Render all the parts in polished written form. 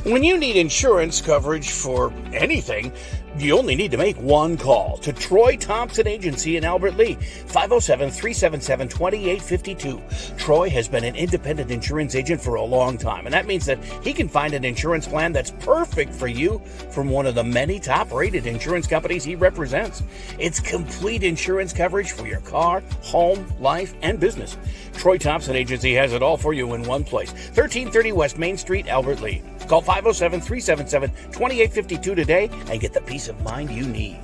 When you need insurance coverage for anything, you only need to make one call to Troy Thompson Agency in Albert Lea, 507-377-2852. Troy has been an independent insurance agent for a long time, and that means that he can find an insurance plan that's perfect for you from one of the many top-rated insurance companies he represents. It's complete insurance coverage for your car, home, life, and business. Troy Thompson Agency has it all for you in one place, 1330 West Main Street, Albert Lea. Call 507-377-2852 today and get the peace of mind you need.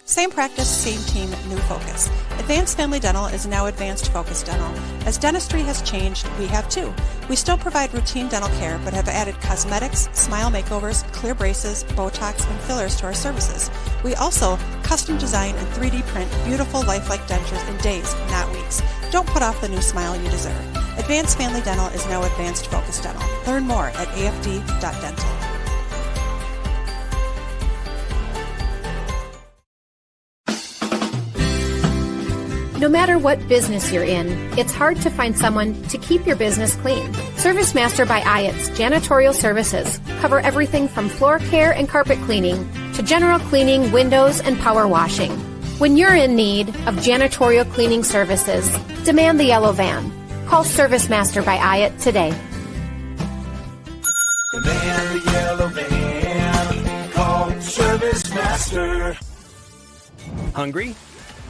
Same practice, same team, new focus. Advanced Family Dental is now Advanced Focus Dental. As dentistry has changed, we have too. We still provide routine dental care, but have added cosmetics, smile makeovers, clear braces, Botox, and fillers to our services. We also custom design and 3D print beautiful lifelike dentures in days, not weeks. Don't put off the new smile you deserve. Advanced Family Dental is now Advanced Focus Dental. Learn more at afd.dental. No matter what business you're in, it's hard to find someone to keep your business clean. Service Master by Ayatt's Janitorial Services cover everything from floor care and carpet cleaning to general cleaning, windows, and power washing. When you're in need of janitorial cleaning services, demand the yellow van. Call Service Master by Ayatt today. Demand the yellow van. Call Service Master. Hungry?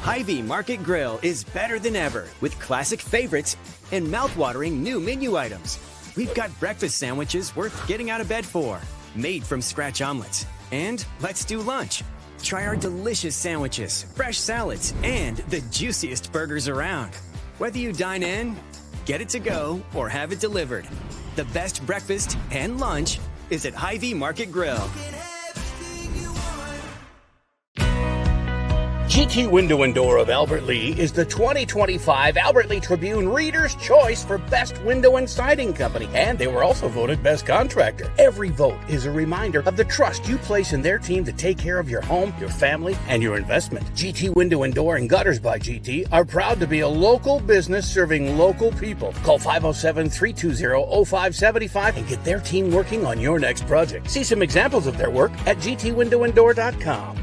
Hy-Vee Market Grill is better than ever with classic favorites and mouth-watering new menu items. We've got breakfast sandwiches worth getting out of bed for, made from scratch omelets. And let's do lunch. Try our delicious sandwiches, fresh salads, and the juiciest burgers around. Whether you dine in, get it to go, or have it delivered, the best breakfast and lunch is at Hy-Vee Market Grill. GT Window and Door of Albert Lea is the 2025 Albert Lea Tribune Reader's Choice for Best Window and Siding Company, and they were also voted Best Contractor. Every vote is a reminder of the trust you place in their team to take care of your home, your family, and your investment. GT Window and Door and Gutters by GT are proud to be a local business serving local people. Call 507-320-0575 and get their team working on your next project. See some examples of their work at gtwindowanddoor.com.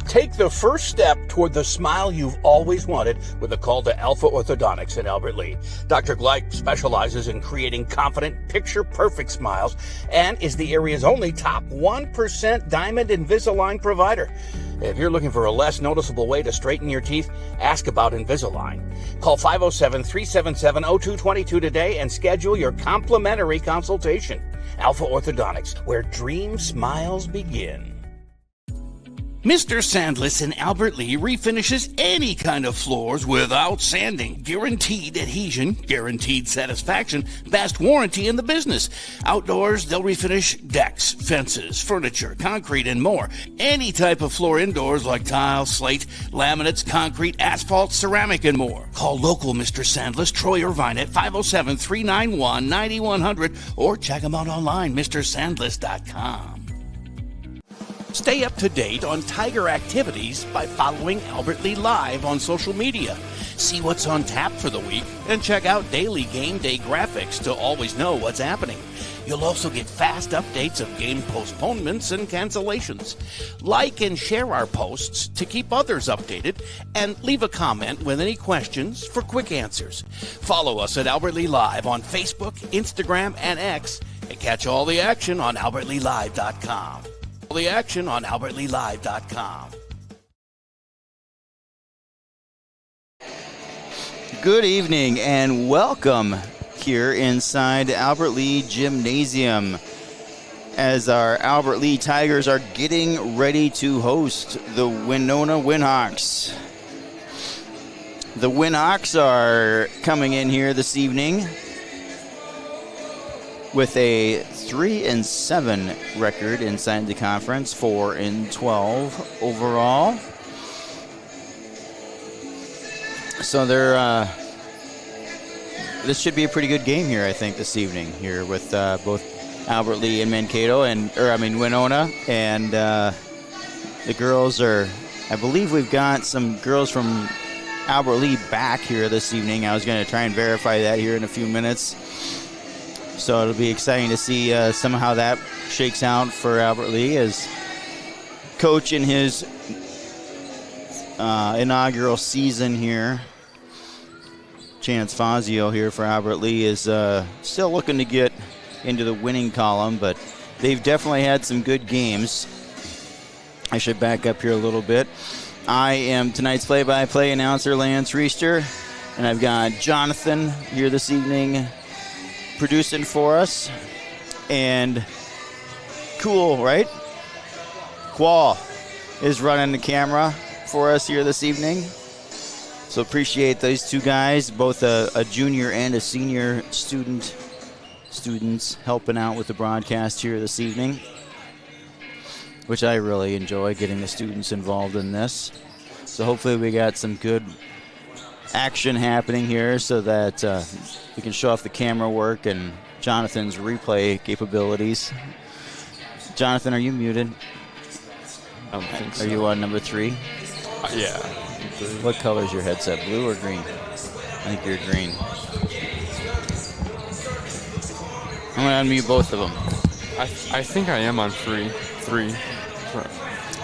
Take the first step toward the smile you've always wanted with a call to Alpha Orthodontics in Albert Lea. Dr. Gleich specializes in creating confident, picture-perfect smiles and is the area's only top 1% Diamond Invisalign provider. If you're looking for a less noticeable way to straighten your teeth, ask about Invisalign. Call 507-377-0222 today and schedule your complimentary consultation. Alpha Orthodontics, where dream smiles begin. Mr. Sandless in Albert Lea refinishes any kind of floors without sanding. Guaranteed adhesion, guaranteed satisfaction, best warranty in the business. Outdoors, they'll refinish decks, fences, furniture, concrete, and more. Any type of floor indoors like tile, slate, laminates, concrete, asphalt, ceramic, and more. Call local Mr. Sandless, Troy Irvine at 507-391-9100 or check him out online, mrsandless.com. Stay up to date on Tiger activities by following Albert Lea Live on social media. See what's on tap for the week and check out daily game day graphics to always know what's happening. You'll also get fast updates of game postponements and cancellations. Like and share our posts to keep others updated and leave a comment with any questions for quick answers. Follow us at Albert Lea Live on Facebook, Instagram, and X, and catch all the action on albertlealive.com. The action on albertlealive.com. Good evening and welcome here inside Albert Lea Gymnasium as our Albert Lea Tigers are getting ready to host the Winona Winhawks. The Winhawks are coming in here this evening with a 3-7 record inside the conference, 4-12 overall. So this should be a pretty good game here, I think, this evening here with both Albert Lea and Winona, and the girls are. I believe we've got some girls from Albert Lea back here this evening. I was going to try and verify that here in a few minutes. So it'll be exciting to see somehow that shakes out for Albert Lee as coach in his inaugural season here. Chance Fazio here for Albert Lee is still looking to get into the winning column, but they've definitely had some good games. I should back up here a little bit. I am tonight's play-by-play announcer, Lance Reister, and I've got Jonathan here this evening producing for us. And cool, right? Qual is running the camera for us here this evening. So appreciate those two guys, both a junior and a senior students helping out with the broadcast here this evening, which I really enjoy, getting the students involved in this. So hopefully we got some good action happening here so that we can show off the camera work and Jonathan's replay capabilities. Jonathan, are you muted? I don't think so. Are you on number 3? Yeah. What color is your headset, blue or green? I think you're green. I'm going to unmute both of them. I think I am on 3.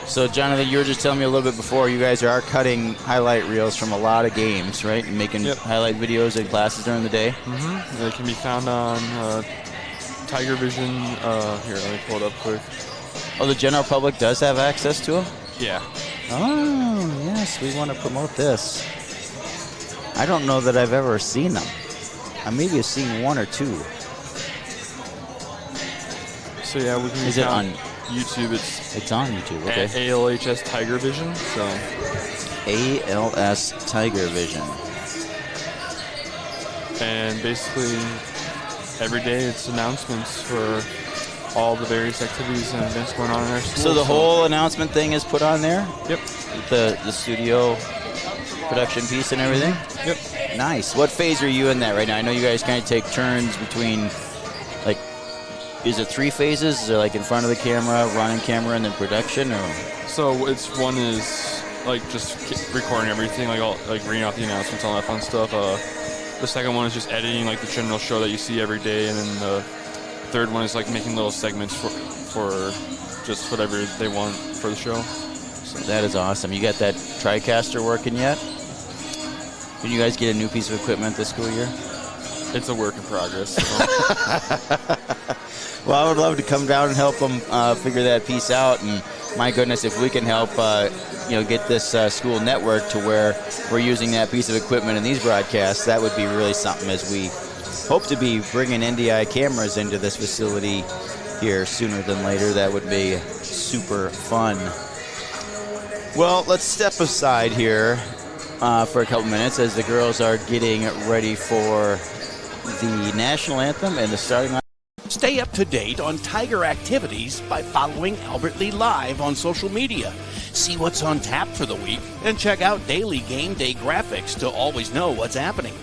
So, Jonathan, you were just telling me a little bit before, you guys are cutting highlight reels from a lot of games, right? And making highlight videos in classes during the day? Mm-hmm. They can be found on Tiger Vision. Here, let me pull it up quick. Oh, the general public does have access to them? Yeah. Oh, yes, we want to promote this. I don't know that I've ever seen them. I maybe have seen 1 or 2. So, yeah, we can Is it on YouTube? It's on YouTube, okay. ALHS Tiger Vision, so. ALS Tiger Vision. And basically, every day it's announcements for all the various activities and events going on in our school. So the whole announcement thing is put on there? Yep. The studio production piece and everything? Yep. Nice. What phase are you in that right now? I know you guys kind of take turns between, like, is it 3 phases? Is it like in front of the camera, running camera, and then production? Or? So it's one is like just recording everything, like reading off the announcements, all that fun stuff. The second one is just editing like the general show that you see every day, and then the third one is like making little segments for just whatever they want for the show. So. That is awesome. You got that TriCaster working yet? Did you guys get a new piece of equipment this school year? It's a work in progress. So. Well, I would love to come down and help them figure that piece out. And my goodness, if we can help, get this school network to where we're using that piece of equipment in these broadcasts, that would be really something as we hope to be bringing NDI cameras into this facility here sooner than later. That would be super fun. Well, let's step aside here for a couple minutes as the girls are getting ready for the national anthem and the starting line. Stay up to date on Tiger activities by following Albert Lee Live on social media. See what's on tap for the week and check out daily game day graphics to always know what's happening.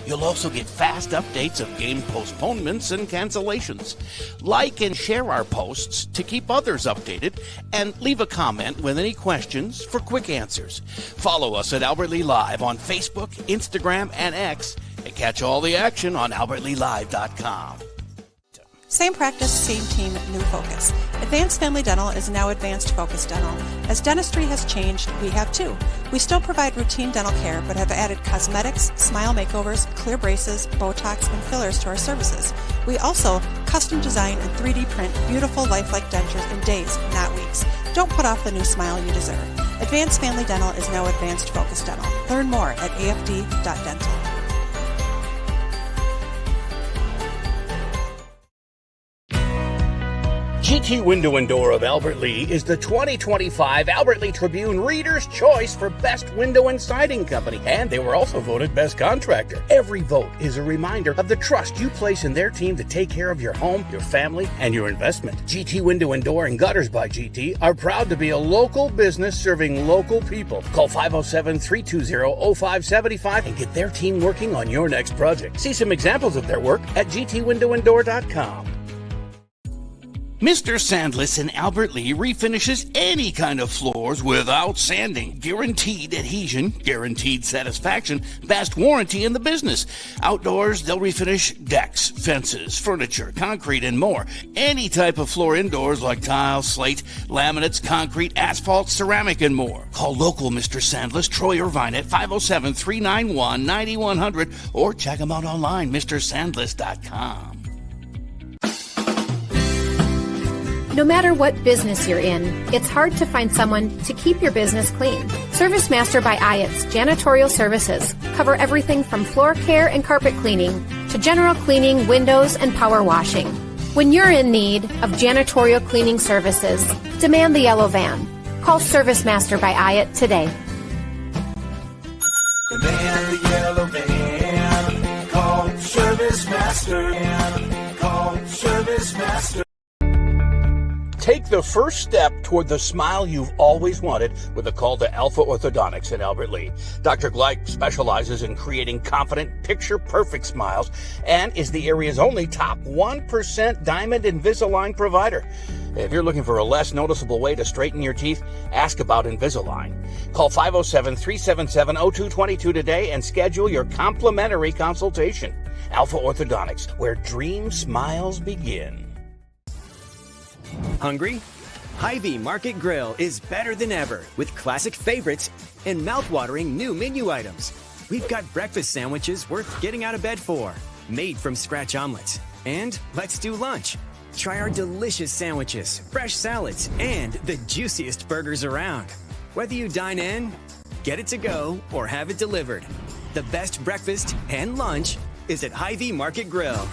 You'll also get fast updates of game postponements and cancellations. Like and share our posts to keep others updated, and leave a comment with any questions for quick answers. Follow us at Albert Lee Live on Facebook, Instagram, and X, and catch all the action on albertleelive.com. Same practice, same team, new focus. Advanced Family Dental is now Advanced Focus Dental. As dentistry has changed, we have too. We still provide routine dental care, but have added cosmetics, smile makeovers, clear braces, Botox, and fillers to our services. We also custom design and 3D print beautiful lifelike dentures in days, not weeks. Don't put off the new smile you deserve. Advanced Family Dental is now Advanced Focus Dental. Learn more at afd.dental. GT Window and Door of Albert Lee is the 2025 Albert Lee Tribune Reader's Choice for Best Window and Siding Company, and they were also voted Best Contractor. Every vote is a reminder of the trust you place in their team to take care of your home, your family, and your investment. GT Window and Door and Gutters by GT are proud to be a local business serving local people. Call 507-320-0575 and get their team working on your next project. See some examples of their work at gtwindowanddoor.com. Mr. Sandless in Albert Lee refinishes any kind of floors without sanding. Guaranteed adhesion, guaranteed satisfaction, best warranty in the business. Outdoors, they'll refinish decks, fences, furniture, concrete, and more. Any type of floor indoors like tile, slate, laminates, concrete, asphalt, ceramic, and more. Call local Mr. Sandless, Troy Irvine at 507-391-9100 or check him out online, MrSandless.com. No matter what business you're in, it's hard to find someone to keep your business clean. ServiceMaster by Ayatt's Janitorial Services cover everything from floor care and carpet cleaning to general cleaning, windows, and power washing. When you're in need of janitorial cleaning services, demand the yellow van. Call ServiceMaster by Ayatt today. Demand the yellow van. Call ServiceMaster. Call ServiceMaster. Take the first step toward the smile you've always wanted with a call to Alpha Orthodontics in Albert Lee. Dr. Gleich specializes in creating confident, picture-perfect smiles and is the area's only top 1% Diamond Invisalign provider. If you're looking for a less noticeable way to straighten your teeth, ask about Invisalign. Call 507-377-0222 today and schedule your complimentary consultation. Alpha Orthodontics, where dream smiles begin. Hungry? Hy-Vee Market Grill is better than ever with classic favorites and mouth-watering new menu items. We've got breakfast sandwiches worth getting out of bed for, made from scratch omelets. And let's do lunch. Try our delicious sandwiches, fresh salads, and the juiciest burgers around. Whether you dine in, get it to go, or have it delivered, the best breakfast and lunch is at Hy-Vee Market Grill.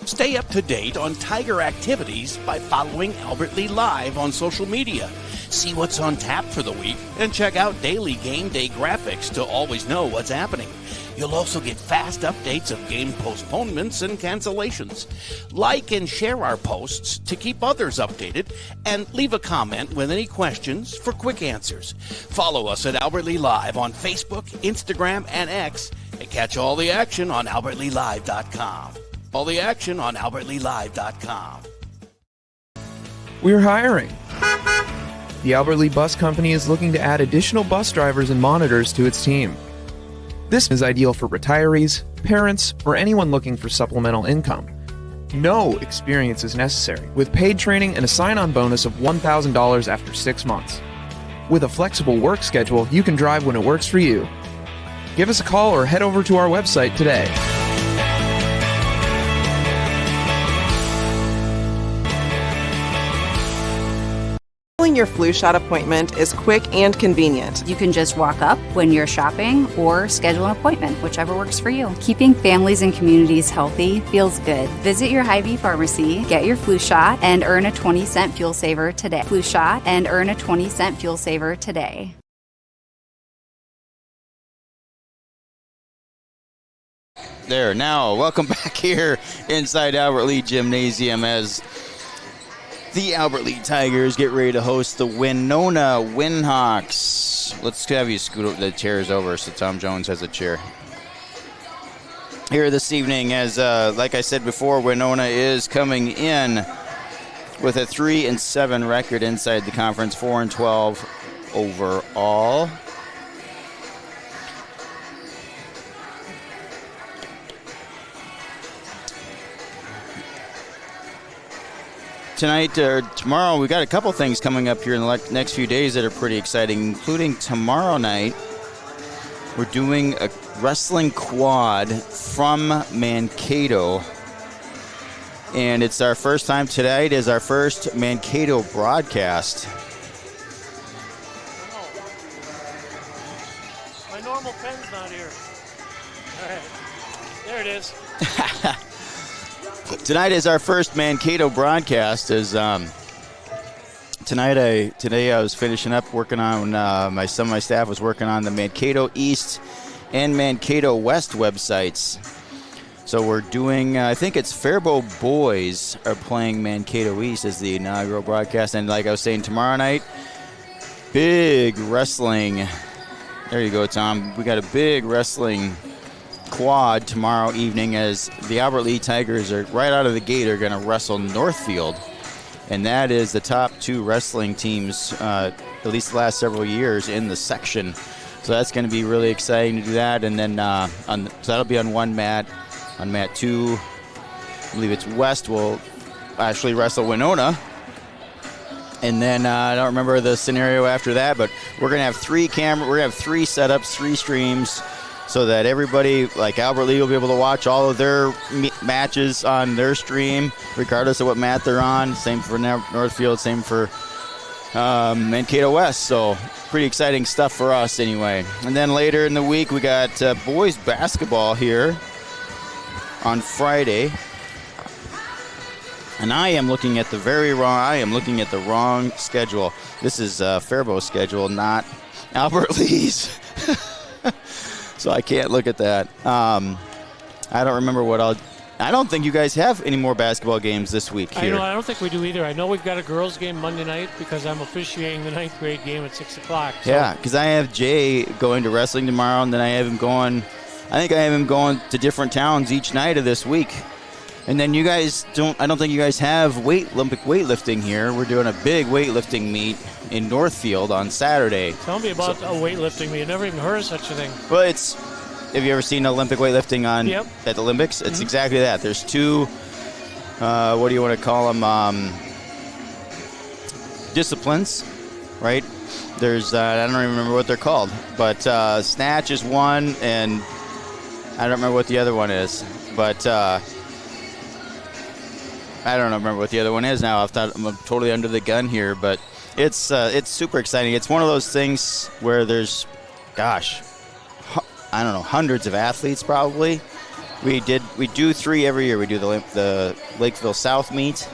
Stay up to date on Tiger activities by following Albert Lee Live on social media. See what's on tap for the week and check out daily game day graphics to always know what's happening. You'll also get fast updates of game postponements and cancellations. Like and share our posts to keep others updated and leave a comment with any questions for quick answers. Follow us at Albert Lee Live on Facebook, Instagram, and X and catch all the action on AlbertLeeLive.com. All the action on AlbertLeeLive.com. We're hiring. The Albert Lee Bus Company is looking to add additional bus drivers and monitors to its team. This is ideal for retirees, parents, or anyone looking for supplemental income. No experience is necessary, with paid training and a sign-on bonus of $1,000 after 6 months. With a flexible work schedule, you can drive when it works for you. Give us a call or head over to our website today. Your flu shot appointment is quick and convenient. You can just walk up when you're shopping or schedule an appointment, whichever works for you. Keeping families and communities healthy feels good. Visit your Hy-Vee pharmacy, get your flu shot, and earn a 20-cent fuel saver today. Flu shot and earn a 20-cent fuel saver today. There, now, welcome back here inside Albert Lee Gymnasium as the Albert Lee Tigers get ready to host the Winona Windhawks. Let's have you scoot the chairs over so Tom Jones has a chair. Here this evening, as like I said before, Winona is coming in with a 3-7 record inside the conference, 4-12 overall. Tonight or tomorrow, we got a couple things coming up here in the next few days that are pretty exciting, including tomorrow night. We're doing a wrestling quad from Mankato, and it's our first time today. It is our first Mankato broadcast. My normal pen's not here. All right, there it is. Tonight is our first Mankato broadcast. Today I was finishing up working on some of my staff was working on the Mankato East and Mankato West websites. So we're doing, I think it's Faribault Boys are playing Mankato East as the inaugural broadcast, and like I was saying, tomorrow night, big wrestling. There you go, Tom. We got a big wrestling quad tomorrow evening, as the Albert Lee Tigers are right out of the gate are going to wrestle Northfield, and that is the top 2 wrestling teams, at least the last several years, in the section. So that's going to be really exciting to do that. And then so that'll be on one mat. On mat 2, I believe it's West will actually wrestle Winona. And then I don't remember the scenario after that, but we're going to have 3 setups, 3 streams, so that everybody, like Albert Lee, will be able to watch all of their matches on their stream, regardless of what mat they're on. Same for Northfield, same for Mankato West. So pretty exciting stuff for us anyway. And then later in the week, we got boys basketball here on Friday. And I am looking at the wrong schedule. This is Faribault's schedule, not Albert Lee's. So I can't look at that. I don't remember I don't think you guys have any more basketball games this week here. I don't think we do either. I know we've got a girls' game Monday night because I'm officiating the 9th grade game at 6 o'clock. So. Yeah, because I have Jay going to wrestling tomorrow, and then I have him going to different towns each night of this week. And then I don't think you guys have Olympic weightlifting here. We're doing a big weightlifting meet in Northfield on Saturday. Tell me about a weightlifting meet. I've never even heard of such a thing. Well, have you ever seen Olympic weightlifting at the Olympics? It's exactly that. There's 2, what do you want to call them, disciplines, right? There's, I don't even remember what they're called, but snatch is one, and I don't remember what the other one is, but I don't remember what the other one is now. I'm totally under the gun here, but it's super exciting. It's one of those things where there's, I don't know, hundreds of athletes probably. We do 3 every year. We do the Lakeville South meet,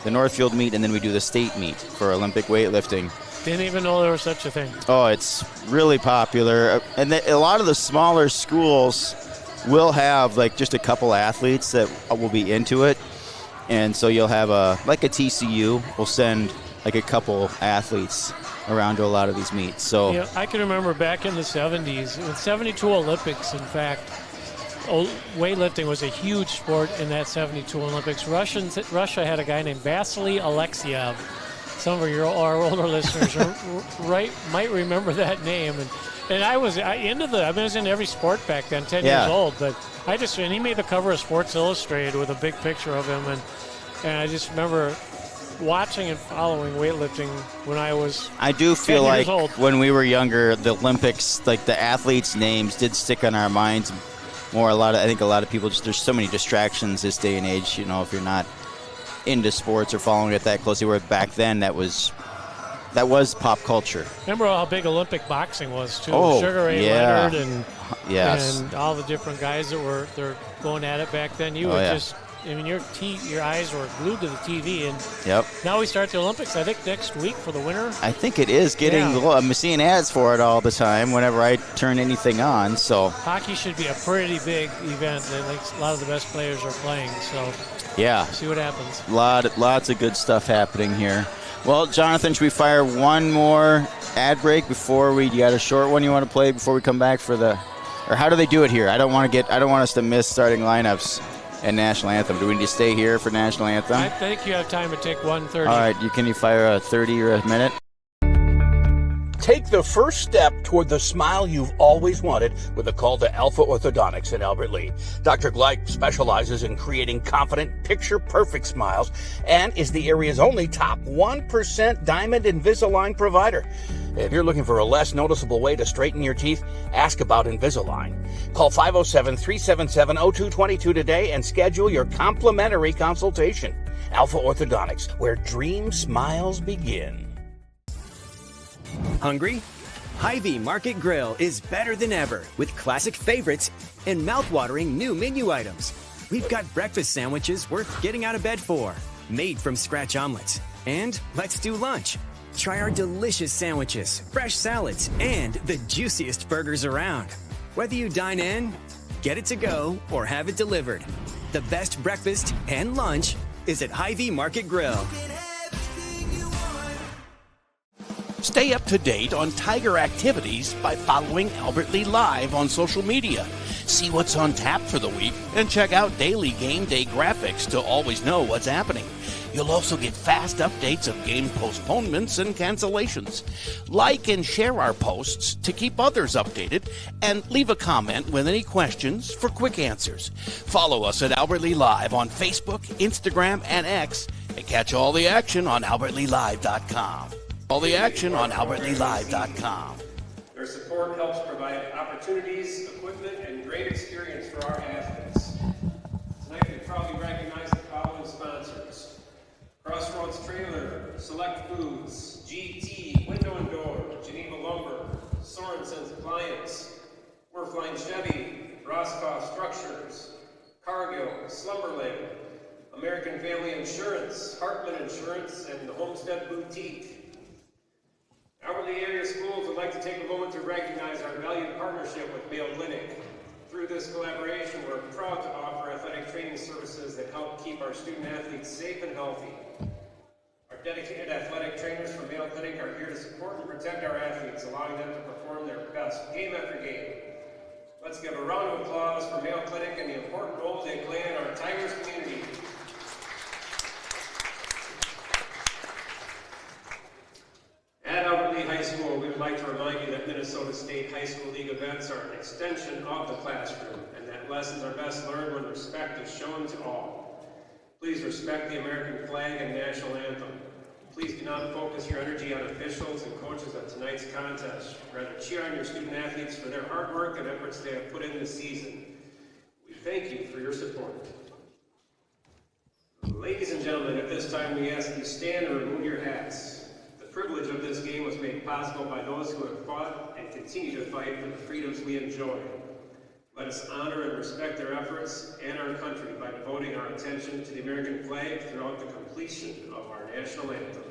the Northfield meet, and then we do the state meet for Olympic weightlifting. Didn't even know there was such a thing. Oh, it's really popular. And a lot of the smaller schools will have like just a couple athletes that will be into it. And so you'll have a TCU will send like a couple athletes around to a lot of these meets. So yeah, I can remember back in the 70s, in the 72 Olympics, in fact, weightlifting was a huge sport in that 72 Olympics. Russia had a guy named Vasily Alexiev. Some of our older listeners might remember that name. And I was into every sport back then, 10 years old, but and he made the cover of Sports Illustrated with a big picture of him, and I just remember watching and following weightlifting when I was I do feel 10 like years old. When we were younger, the Olympics, like the athletes' names did stick on our minds more. I think a lot of people there's so many distractions this day and age, if you're not into sports or following it that closely, where back then that was pop culture. Remember how big Olympic boxing was too? Oh, Sugar Ray yeah. Leonard and all the different guys that they're going at it back then. You your eyes were glued to the TV, and now we start the Olympics. I think next week for the winter. I think it is getting. I'm seeing ads for it all the time whenever I turn anything on. So hockey should be a pretty big event. I think a lot of the best players are playing. So see what happens. Lots of good stuff happening here. Well, Jonathan, should we fire one more ad break before you got a short one you want to play before we come back for or how do they do it here? I don't want us to miss starting lineups and national anthem. Do we need to stay here for national anthem? I think you have time to take 1:30. All right, can you fire a 30 or a minute? Take the first step toward the smile you've always wanted with a call to Alpha Orthodontics in Albert Lea. Dr. Gleich specializes in creating confident, picture-perfect smiles and is the area's only top 1% Diamond Invisalign provider. If you're looking for a less noticeable way to straighten your teeth, ask about Invisalign. Call 507-377-0222 today and schedule your complimentary consultation. Alpha Orthodontics, where dream smiles begin. Hungry? Hy-Vee Market Grill is better than ever with classic favorites and mouth-watering new menu items. We've got breakfast sandwiches worth getting out of bed for, made from scratch omelets. And let's do lunch. Try our delicious sandwiches, fresh salads, and the juiciest burgers around. Whether you dine in, get it to go, or have it delivered, the best breakfast and lunch is at Hy-Vee Market Grill. Stay up to date on Tiger activities by following Albert Lee Live on social media. See what's on tap for the week and check out daily game day graphics to always know what's happening. You'll also get fast updates of game postponements and cancellations. Like and share our posts to keep others updated, and leave a comment with any questions for quick answers. Follow us at Albert Lee Live on Facebook, Instagram, and X, and catch all the action on AlbertLeeLive.com. All the action on AlbertLeeLive.com. Their support helps provide opportunities, equipment, and great experience for our athletes. Tonight we proudly recognize the following sponsors: Crossroads Trailer, Select Foods, GT, Window and Door, Geneva Lumber, Sorensen's Appliance, Werfline Chevy, Roscoff Structures, Cargill, Slumberland, American Family Insurance, Hartman Insurance, and the Homestead Boutique. Albert Lee area schools would like to take a moment to recognize our valued partnership with Mayo Clinic. Through this collaboration, we're proud to offer athletic training services that help keep our student athletes safe and healthy. Our dedicated athletic trainers from Mayo Clinic are here to support and protect our athletes, allowing them to perform their best game after game. Let's give a round of applause for Mayo Clinic and the important role they play in our Tigers community. At Albert Lee High School, we would like to remind you that Minnesota State High School League events are an extension of the classroom, and that lessons are best learned when respect is shown to all. Please respect the American flag and national anthem. Please do not focus your energy on officials and coaches at tonight's contest. Rather, cheer on your student athletes for their hard work and efforts they have put in this season. We thank you for your support. Ladies and gentlemen, at this time we ask that you stand and remove your hats. The privilege of this game was made possible by those who have fought and continue to fight for the freedoms we enjoy. Let us honor and respect their efforts and our country by devoting our attention to the American flag throughout the completion of our national anthem.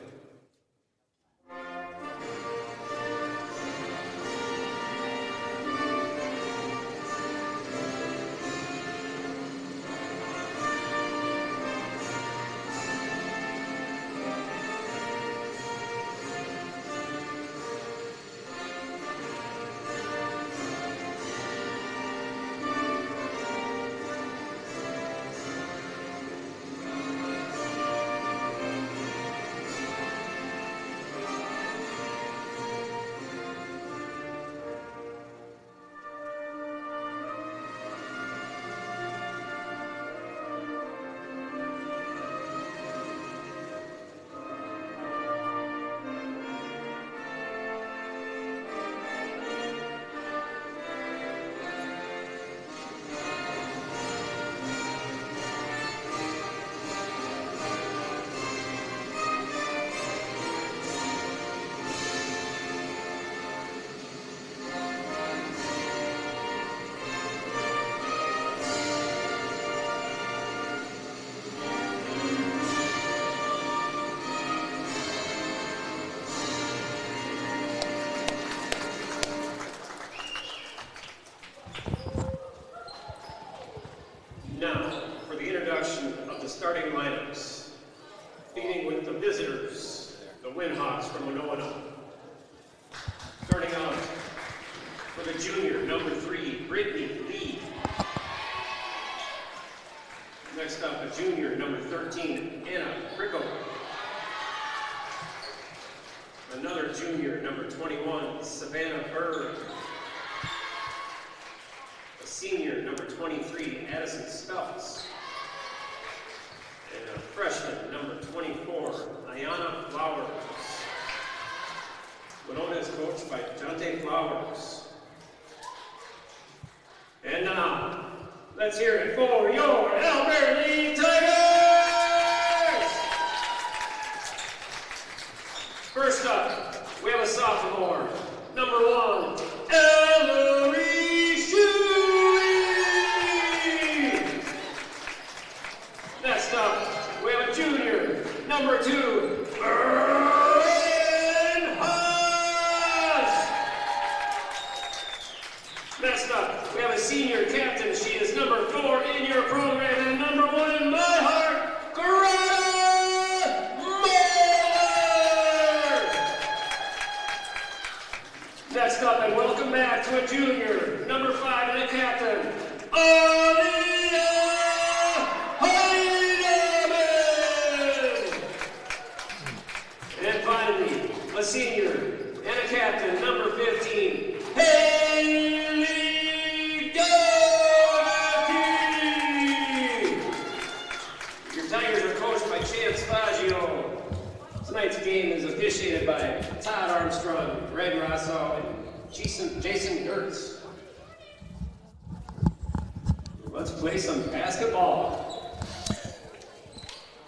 Starting lineups, beginning with the visitors, the Windhawks from Winona. Starting out for the junior, number 3, Brittany Lee. Next up, a junior, number 13, Anna Prickle. Another junior, number 21, Savannah Bird. A senior, number 23, Addison Speltz. And a freshman, number 24, Ayana Flowers. Winona is coached by Jonte Flowers. And now, let's hear it for your Albert Lee Tigers! First up, we have a sophomore, number 1, Ellery Shuey. Next up, we have a junior, number 2, Erin Haas. Next up, we have a senior captain. She is number 4 in your program and number 1 in my heart, Greta Moeller. back to a junior, number 5 and a captain, Aaliyah Heidemann. And finally, a senior and a captain, number 15, Haley Doherty. Your Tigers are coached by Chance Faggio. Tonight's game is officiated by Todd Armstrong, Red Rosso, and Jason Gertz. Let's play some basketball.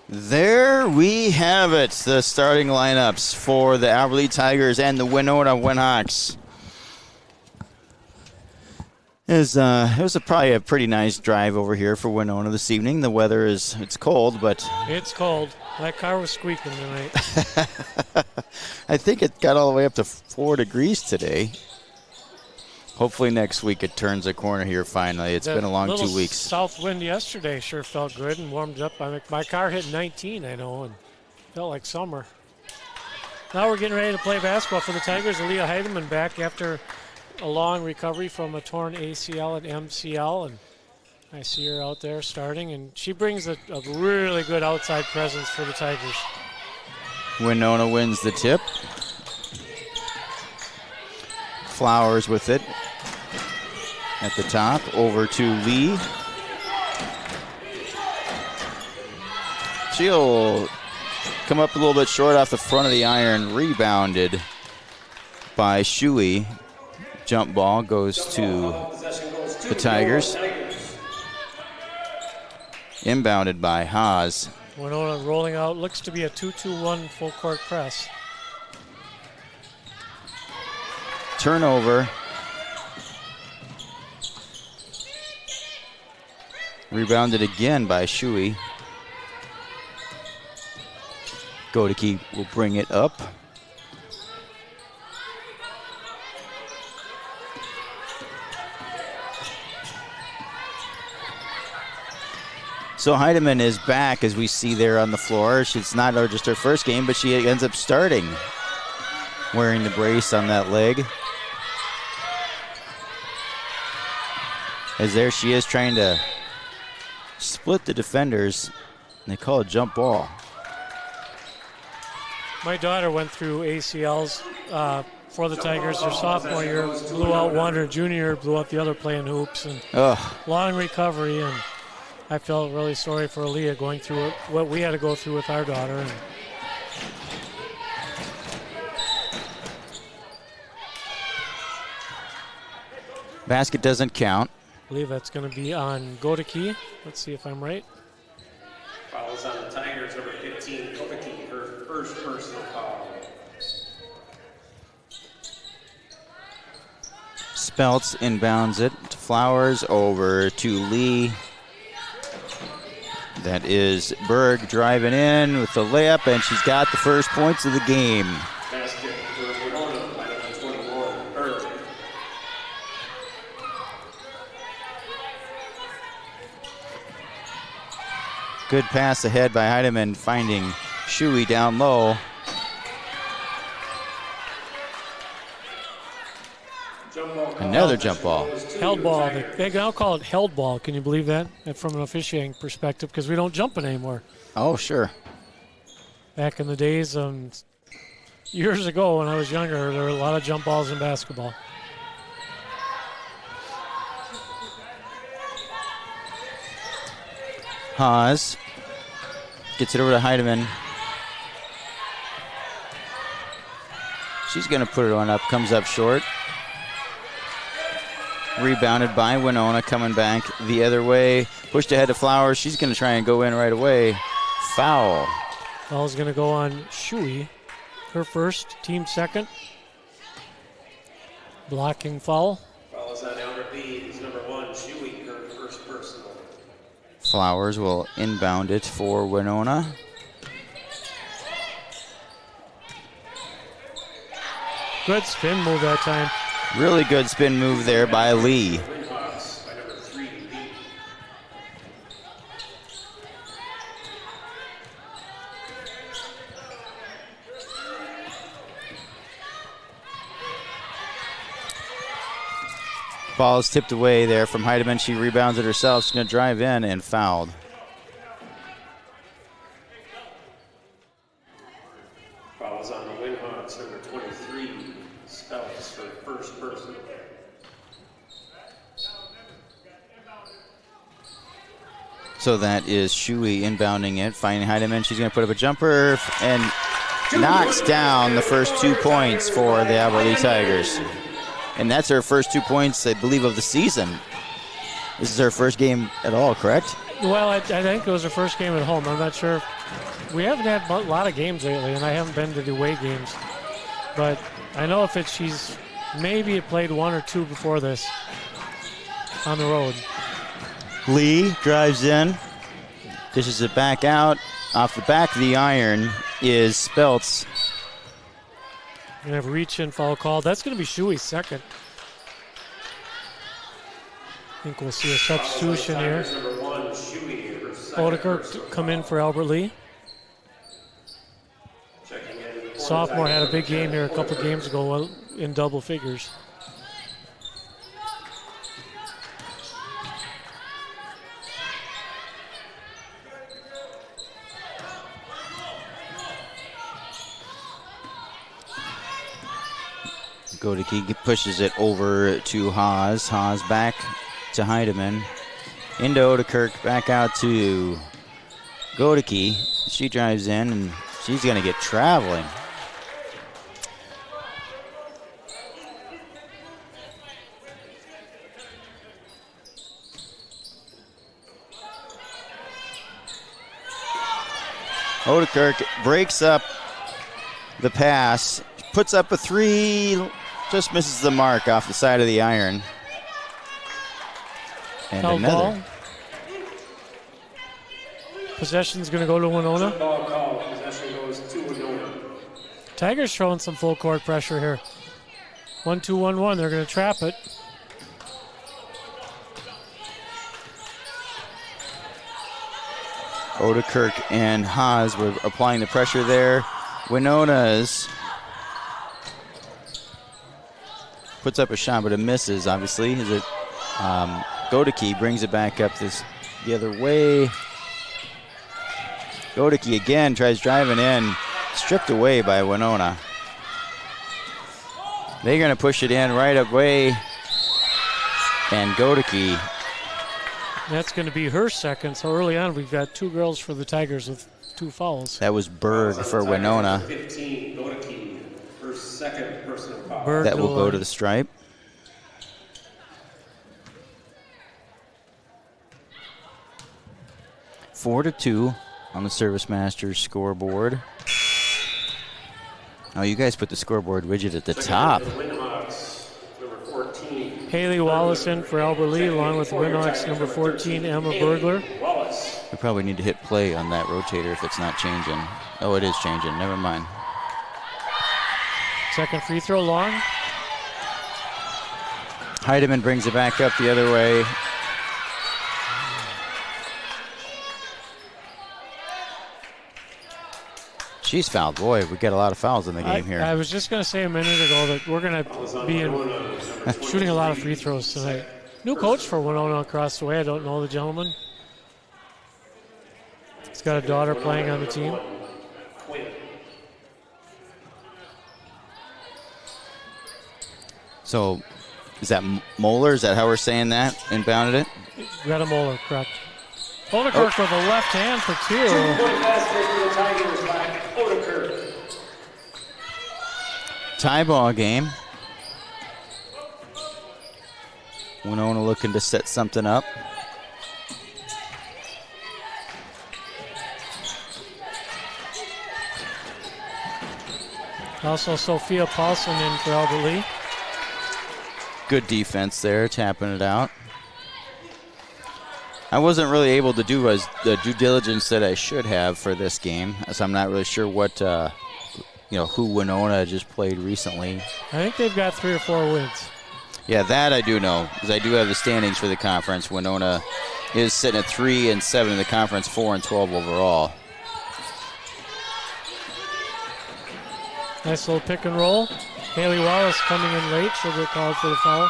There we have it, the starting lineups for the Albert Lea Tigers and the Winona Winhawks. It was probably a pretty nice drive over here for Winona this evening. The weather it's cold, but... It's cold. That car was squeaking tonight. I think it got all the way up to 4 degrees today. Hopefully next week it turns a corner here finally. It's been a long 2 weeks. South wind yesterday sure felt good and warmed up. My car hit 19, I know, and felt like summer. Now we're getting ready to play basketball for the Tigers. Aaliyah Heidemann back after a long recovery from a torn ACL and MCL, and I see her out there starting, and she brings a really good outside presence for the Tigers. Winona wins the tip. Flowers with it at the top, over to Lee. She'll come up a little bit short off the front of the iron, rebounded by Shuey. Jump ball goes to the Tigers. Inbounded by Haas. Winona rolling out, looks to be a 2-2-1 full court press. Turnover. Rebounded again by Shuey. Godeke will bring it up. So Heidemann is back, as we see there on the floor. It's not just her first game, but she ends up starting, wearing the brace on that leg. As there she is trying to split the defenders. And they call it jump ball. My daughter went through ACLs for the Tigers her sophomore year, blew out one, her junior year blew out the other playing hoops, and long recovery, and I felt really sorry for Aaliyah going through what we had to go through with our daughter. And basket doesn't count. I believe that's going to be on Godeke. Let's see if I'm right. Fouls on the Tigers, number 15, Godeke, her first personal foul. Speltz inbounds it to Flowers, over to Lee. That is Berg driving in with the layup, and she's got the first points of the game. Basket for Winona by number 21, Berg. Good pass ahead by Heidemann, finding Shuey down low. Another jump ball. Held ball. They now call it held ball. Can you believe that? And from an officiating perspective, because we don't jump it anymore. Oh, sure. Back in the days, years ago when I was younger, there were a lot of jump balls in basketball. Haas gets it over to Heidemann. She's going to put it on up, comes up short. Rebounded by Winona, coming back the other way. Pushed ahead to Flowers. She's going to try and go in right away. Foul. Foul's going to go on Shuey. Her first, team second. Blocking foul. Foul is on Albert Lee's number 1, Shuey, her first personal. Flowers will inbound it for Winona. Good spin move that time. Really good spin move there by Lee. Winhawks by number 3, Lee. Ball is tipped away there from Heidemann. She rebounds it herself. She's going to drive in and fouled. Fouls on the Winhawks, number 23, Spells for first person. So that is Shui inbounding it, finding Heidemann. She's going to put up a jumper and knocks down the first 2 points for the Albert Lee Tigers. And that's her first 2 points, I believe, of the season. This is her first game at all, correct? Well, I think it was her first game at home. I'm not sure. We haven't had a lot of games lately, and I haven't been to the away games. But I know if she's maybe played 1 or 2 before this on the road. Lee drives in, dishes it back out. Off the back of the iron is Speltz. We're going to have reach-in foul call. That's going to be Shuey's second. I think we'll see a substitution here. Odeker to come in for Albert Lee. Sophomore had a big game here a couple games ago in double figures. Godeke pushes it over to Haas. Haas back to Heidemann. Into Odekirk, back out to Godeke. She drives in, and she's going to get traveling. Odekirk breaks up the pass, puts up a three, just misses the mark off the side of the iron. And Foul another. ball. Possession's going to go to Winona. Ball call. Possession goes to Winona. Tigers showing some full court pressure here. 1-2-1-1. They're going to trap it. Odekirk and Haas were applying the pressure there. Winona's puts up a shot, but it misses, obviously. Is it Godeke brings it back up the other way. Godeke again tries driving in, stripped away by Winona. They're going to push it in right away, and Godeke. That's going to be her second. So early on, we've got 2 girls for the Tigers with 2 fouls. That was Berg for Winona. 15, Godeke, her second personal foul. Berg That will go to the stripe. Four to 2 on the Service Masters scoreboard. Oh, you guys put the scoreboard widget at the top. Haley Wallace in for Albert Lee, along with Winhawks number 14, Emma Bergler. We probably need to hit play on that rotator if it's not changing. Oh, it is changing. Never mind. Second free throw long. Heidemann brings it back up the other way. She's fouled. Boy, we got a lot of fouls in the game here. I was just going to say a minute ago that we're going to be shooting a lot of free throws tonight. New coach for Winona across the way. I don't know the gentleman. He's got a daughter playing on the team. So, is that Moeller? Is that how we're saying that? Inbounded it? Greta Moeller, correct. Odekirk with a left hand for 2. 2-point basket for the Tigers by Odekirk. Tie ball game. Winona looking to set something up. Also Sophia Paulson in for Albert Lee. Good defense there, tapping it out. I wasn't really able to do the due diligence that I should have for this game, as I'm not really sure what, who Winona just played recently. I think they've got 3 or 4 wins. Yeah, that I do know, because I do have the standings for the conference. Winona is sitting at 3-7 in the conference, 4-12 overall. Nice little pick and roll. Haley Wallace coming in late. She'll get called for the foul.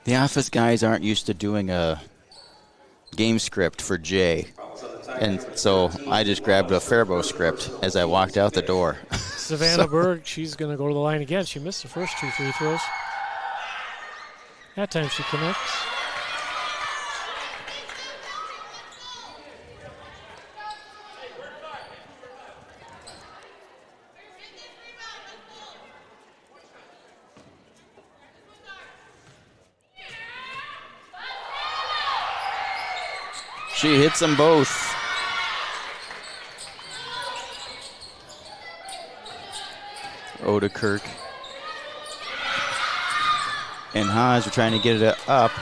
The office guys aren't used to doing a game script for Jay. And so I just grabbed a Faribault script as I walked out the door. Savannah Berg, she's going to go to the line again. She missed the first 2 free throws. That time she connects. She hits them both. Odekirk and Haas are trying to get it up.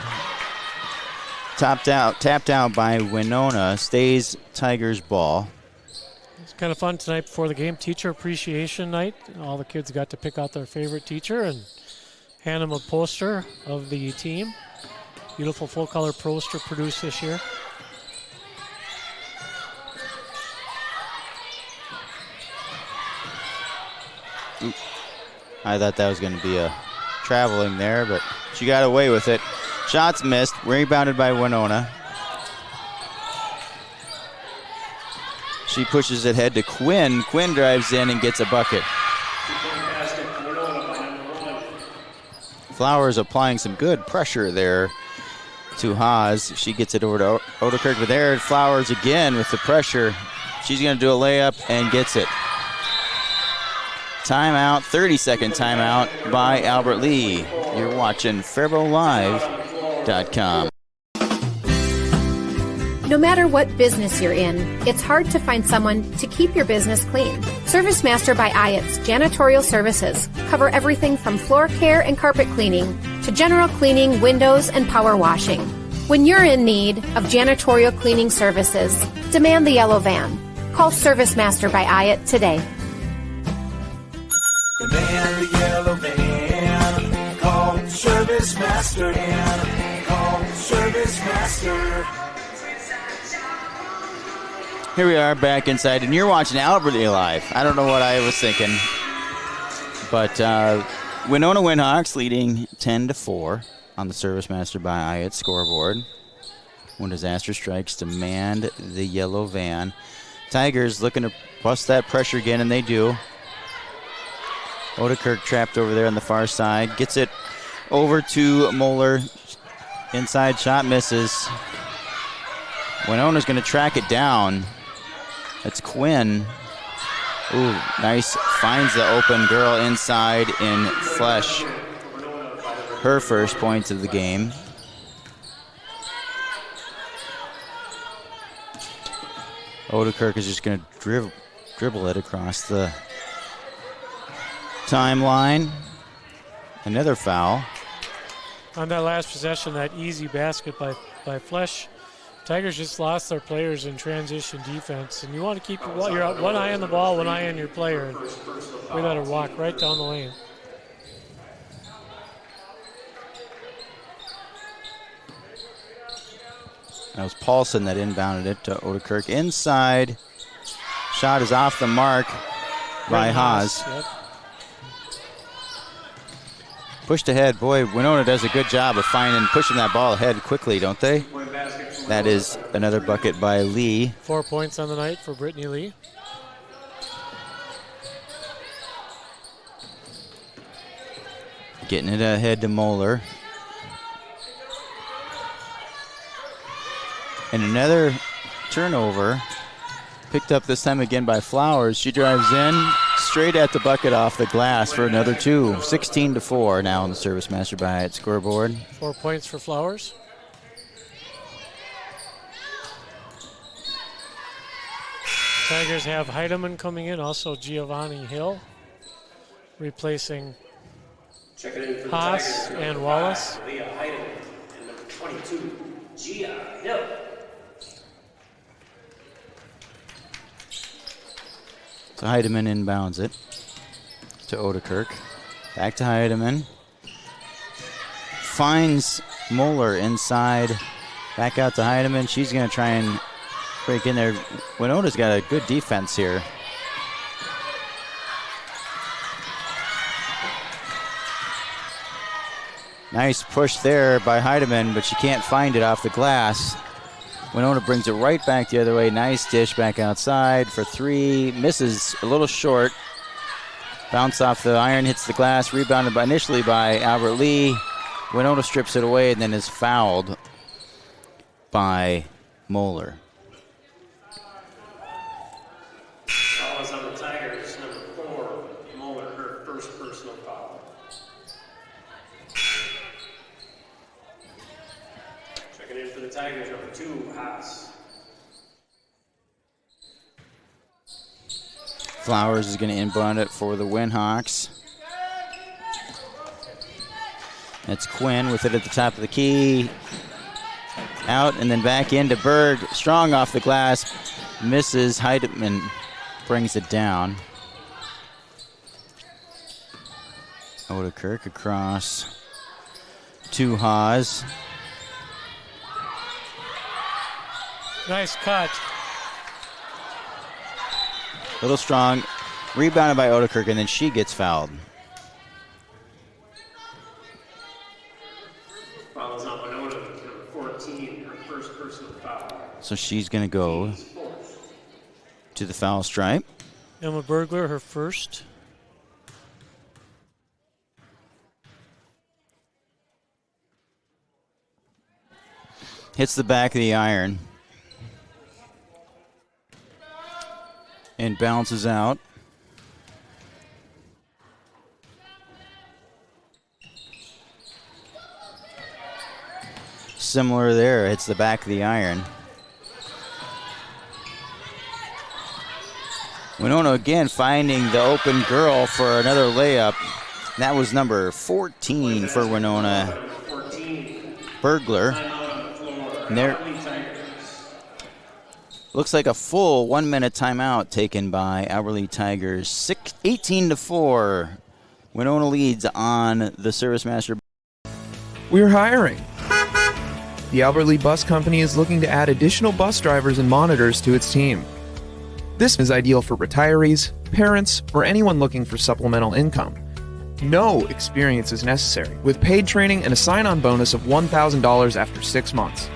Tapped out by Winona. Stays Tigers ball. It's kind of fun tonight before the game. Teacher Appreciation Night. All the kids got to pick out their favorite teacher and hand them a poster of the team. Beautiful full-color poster produced this year. Oop. I thought that was going to be a traveling there, but she got away with it. Shots missed, rebounded by Winona. She pushes it ahead to Quinn. Quinn drives in and gets a bucket. Flowers applying some good pressure there to Haas. She gets it over to Odekirk, but there Flowers again with the pressure. She's going to do a layup and gets it. Timeout, 30-second timeout by Albert Lee. You're watching FaribaultLive.com. No matter what business you're in, it's hard to find someone to keep your business clean. ServiceMaster by Ayatt's Janitorial Services cover everything from floor care and carpet cleaning to general cleaning, windows, and power washing. When you're in need of janitorial cleaning services, demand the yellow van. Call ServiceMaster by Ayatt today. Demand the yellow van. Call ServiceMaster and call ServiceMaster. Here we are back inside, and you're watching Albert Lee Live. I don't know what I was thinking, but Winona Windhawks leading 10-4 on the ServiceMaster by Ayatt scoreboard. When disaster strikes, demand the yellow van. Tigers looking to bust that pressure again, and they do. Odekirk trapped over there on the far side. Gets it over to Moeller. Inside shot misses. Winona's going to track it down. That's Quinn. Ooh, nice. Finds the open girl inside in Flesh. Her first points of the game. Odekirk is just going to dribble it across the timeline. Another foul. On that last possession, that easy basket by Flesh, Tigers just lost their players in transition defense, and you want to keep your one eye on the ball, one eye on your player, and we let her walk right down the lane. That was Paulson that inbounded it to Odekirk. Inside. Shot is off the mark by Haas. Yep. Pushed ahead. Boy, Winona does a good job of pushing that ball ahead quickly, don't they? That is another bucket by Lee. 4 points on the night for Brittany Lee. Getting it ahead to Moeller. And another turnover. Picked up this time again by Flowers. She drives in straight at the bucket off the glass for another two. 16-4 now on the ServiceMaster by Ayatt scoreboard. 4 points for Flowers. Tigers have Heidemann coming in, also Giovanni Hill, replacing Haas and Wallace. Leah Heidemann and number 22, Gia Hill. So Heidemann inbounds it to Odekirk. Back to Heidemann. Finds Moeller inside. Back out to Heidemann. She's going to try and break in there. Winona's got a good defense here. Nice push there by Heidemann, but she can't find it off the glass. Winona brings it right back the other way. Nice dish back outside for 3. Misses a little short. Bounce off the iron, hits the glass. Rebounded initially by Albert Lee. Winona strips it away and then is fouled by Moeller. Foul is on the Tigers, number 4, Moeller, her first personal foul. Checking in for the Tigers, number 2, Haas. Flowers is going to inbound it for the Winhawks. That's Quinn with it at the top of the key. Out and then back into Berg. Strong off the glass. Misses. Heidemann brings it down. Odekirk across to Haas. Nice cut. Little strong. Rebounded by Odekirk, and then she gets fouled. Foul is on Winona, number 14, her first personal foul. So she's going to go to the foul stripe. Emma Bergler, her first. Hits the back of the iron. And bounces out. Similar there, hits the back of the iron. Winona again finding the open girl for another layup. That was number 14 for Winona. Bergler. And there looks like a full 1 minute timeout taken by Alberley Tigers. 18-4. Winona leads on the Service Master. We're hiring. The Alberley Bus Company is looking to add additional bus drivers and monitors to its team. This is ideal for retirees, parents, or anyone looking for supplemental income. No experience is necessary, with paid training and a sign-on bonus of $1,000 after 6 months.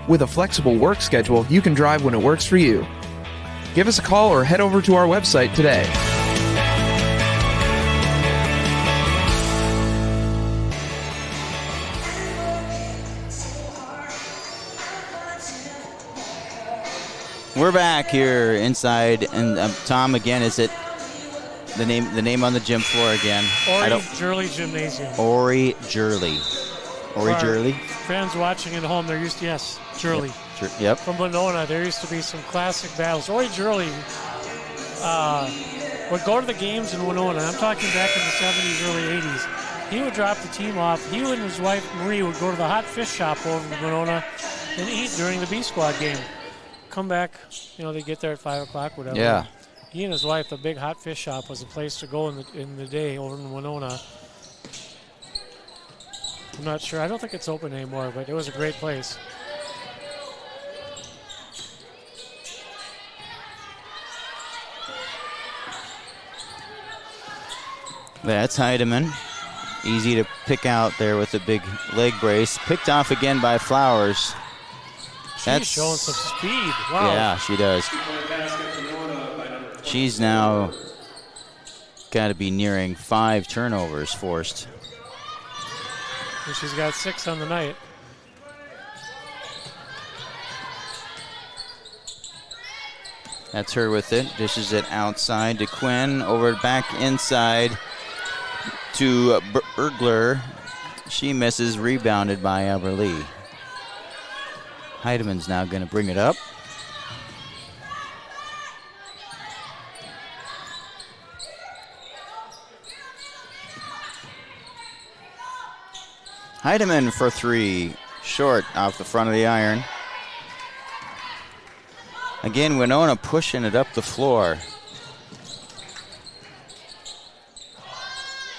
With a flexible work schedule, you can drive when it works for you. Give us a call or head over to our website today. We're back here inside, and Tom, again, is it the name on the gym floor again? Ori Jurley Gymnasium. Ori Jurley. Ori Jurley. Fans watching at home, they're used to, yes, Jurley. Yep. From Winona, there used to be some classic battles. Ori Jurley would go to the games in Winona. I'm talking back in the 70s, early 80s. He would drop the team off. He and his wife, Marie, would go to the hot fish shop over in Winona and eat during the B Squad game. Come back, they get there at 5 o'clock, whatever. Yeah. He and his wife, the big hot fish shop was a place to go in the day over in Winona. I'm not sure. I don't think it's open anymore, but it was a great place. That's Heidemann. Easy to pick out there with the big leg brace. Picked off again by Flowers. She's showing some speed. Wow. Yeah, she does. She's now got to be nearing 5 turnovers forced. And she's got 6 on the night. That's her with it. Dishes it outside to Quinn. Over back inside to Bergler. She misses, rebounded by Alberley. Heidemann's now going to bring it up. Heidemann for 3. Short off the front of the iron. Again, Winona pushing it up the floor.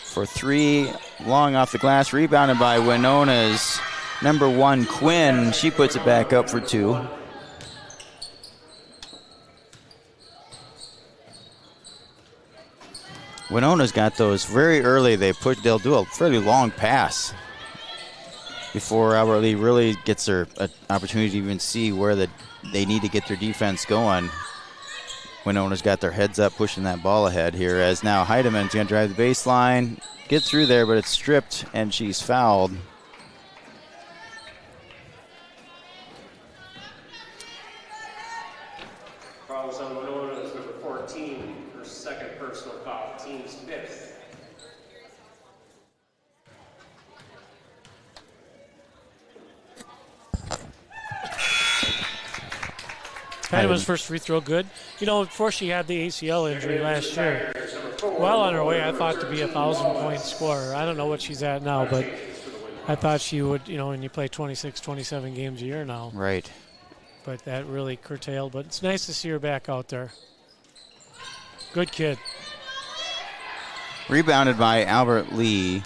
For 3, long off the glass, rebounded by Winona's number 1, Quinn. She puts it back up for 2. Winona's got those very early. They'll do a fairly long pass before Albert Lee really gets their opportunity to even see where they need to get their defense going. Winona's got their heads up, pushing that ball ahead here, as now Heideman's going to drive the baseline, get through there, but it's stripped, and she's fouled. Foul is on Winona, that's number 14, her second personal foul, team's fifth. Heideman's first free throw good. You know, before she had the ACL injury last year, well on her way, I thought, to be a 1,000-point scorer. I don't know what she's at now, but I thought she would, you know, and you play 26, 27 games a year now. Right. But that really curtailed. But it's nice to see her back out there. Good kid. Rebounded by Albert Lee.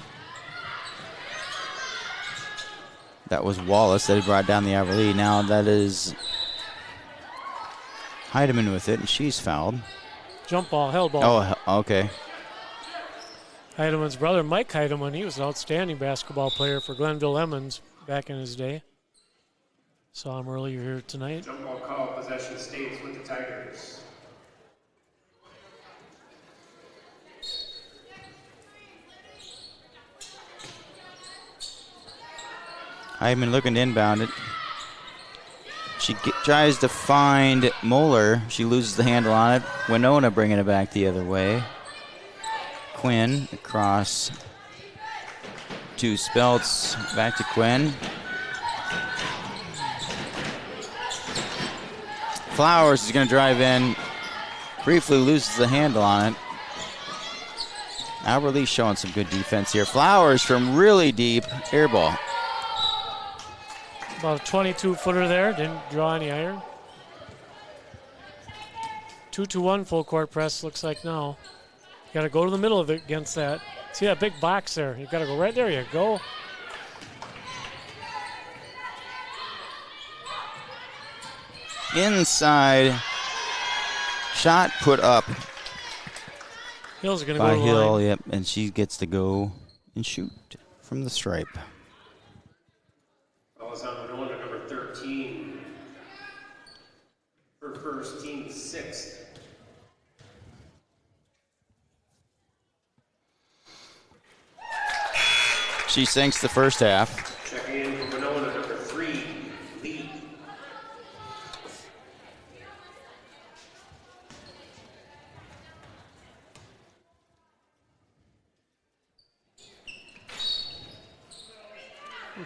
That was Wallace that had brought down the Albert Lee. Now that is Heideman with it, and she's fouled. Jump ball, hell ball. Oh, okay. Heideman's brother, Mike Heideman, he was an outstanding basketball player for Glenville Emmons back in his day. Saw him earlier here tonight. Jump ball call, possession stays with the Tigers. Heideman looking to inbound it. She tries to find Moeller. She loses the handle on it. Winona bringing it back the other way. Quinn across to Speltz. Back to Quinn. Flowers is going to drive in. Briefly loses the handle on it. Albert Lee showing some good defense here. Flowers from really deep. Air ball. About a 22-footer there. Didn't draw any iron. 2-1 full court press looks like now. You got to go to the middle of it against that. See that big box there? You got to go right there. You go. Inside. Shot put up. Hill's going to go by to the Hill, line. yep, and she gets to go and shoot from the stripe. Foul is on Winona, number 13. Her first, team sixth. She sinks the first half. Checking in for Winona, number 3, Lee.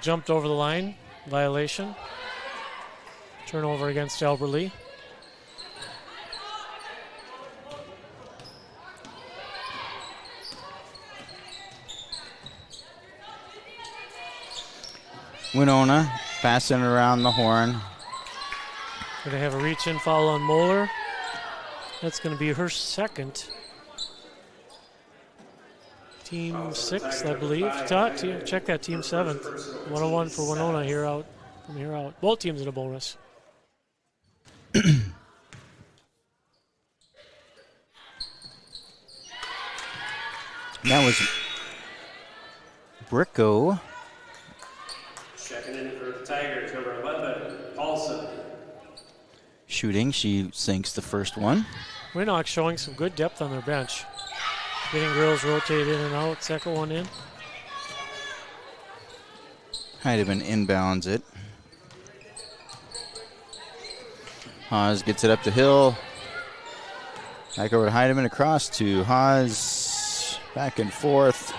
Jumped over the line. Violation. Turnover against Albert Lee. Winona passing around the horn. Going to have a reach-in foul on Moeller. That's going to be her second. Team 6, I believe. Check that, team 7th. 101 for Winona here out. From here out. Both teams in a bonus. That was Bricko. Checking in for the Tigers, number 11, Paulson. Shooting, she sinks the first one. Winnock showing some good depth on their bench. Getting girls rotate in and out. Second one in. Heideman inbounds it. Haas gets it up to Hill. Back over to Heideman, across to Haas. Back and forth.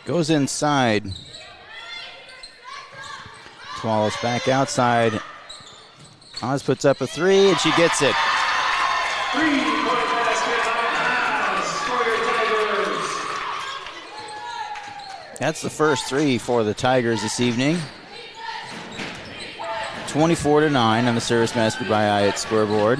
Goes inside. Wallace back outside. Oz puts up a three, and she gets it. 3-point basket for your Tigers. That's the first three for the Tigers this evening. 24-9 on the Service Master by Hyatt scoreboard.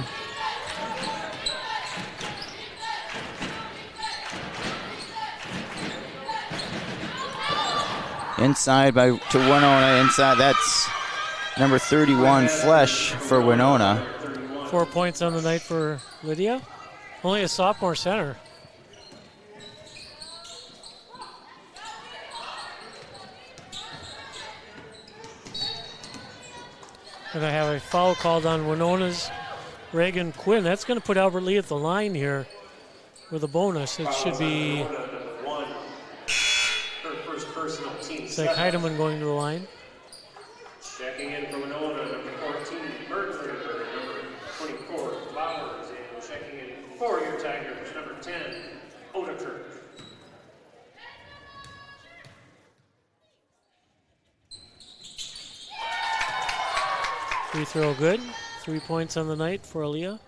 Inside to Winona. Inside, that's number 31, Flesh for Winona. 4 points on the night for Lydia, only a sophomore center. And I have a foul called on Winona's Reagan Quinn. That's going to put Albert Lee at the line here with a bonus. It should be it's like Heidemann going to the line. Checking in for Winona, number 14, Bergfrieder, number 24, Flowers, and checking in for your Tigers, number 10, Odekirk. Free throw good. 3 points on the night for Aaliyah.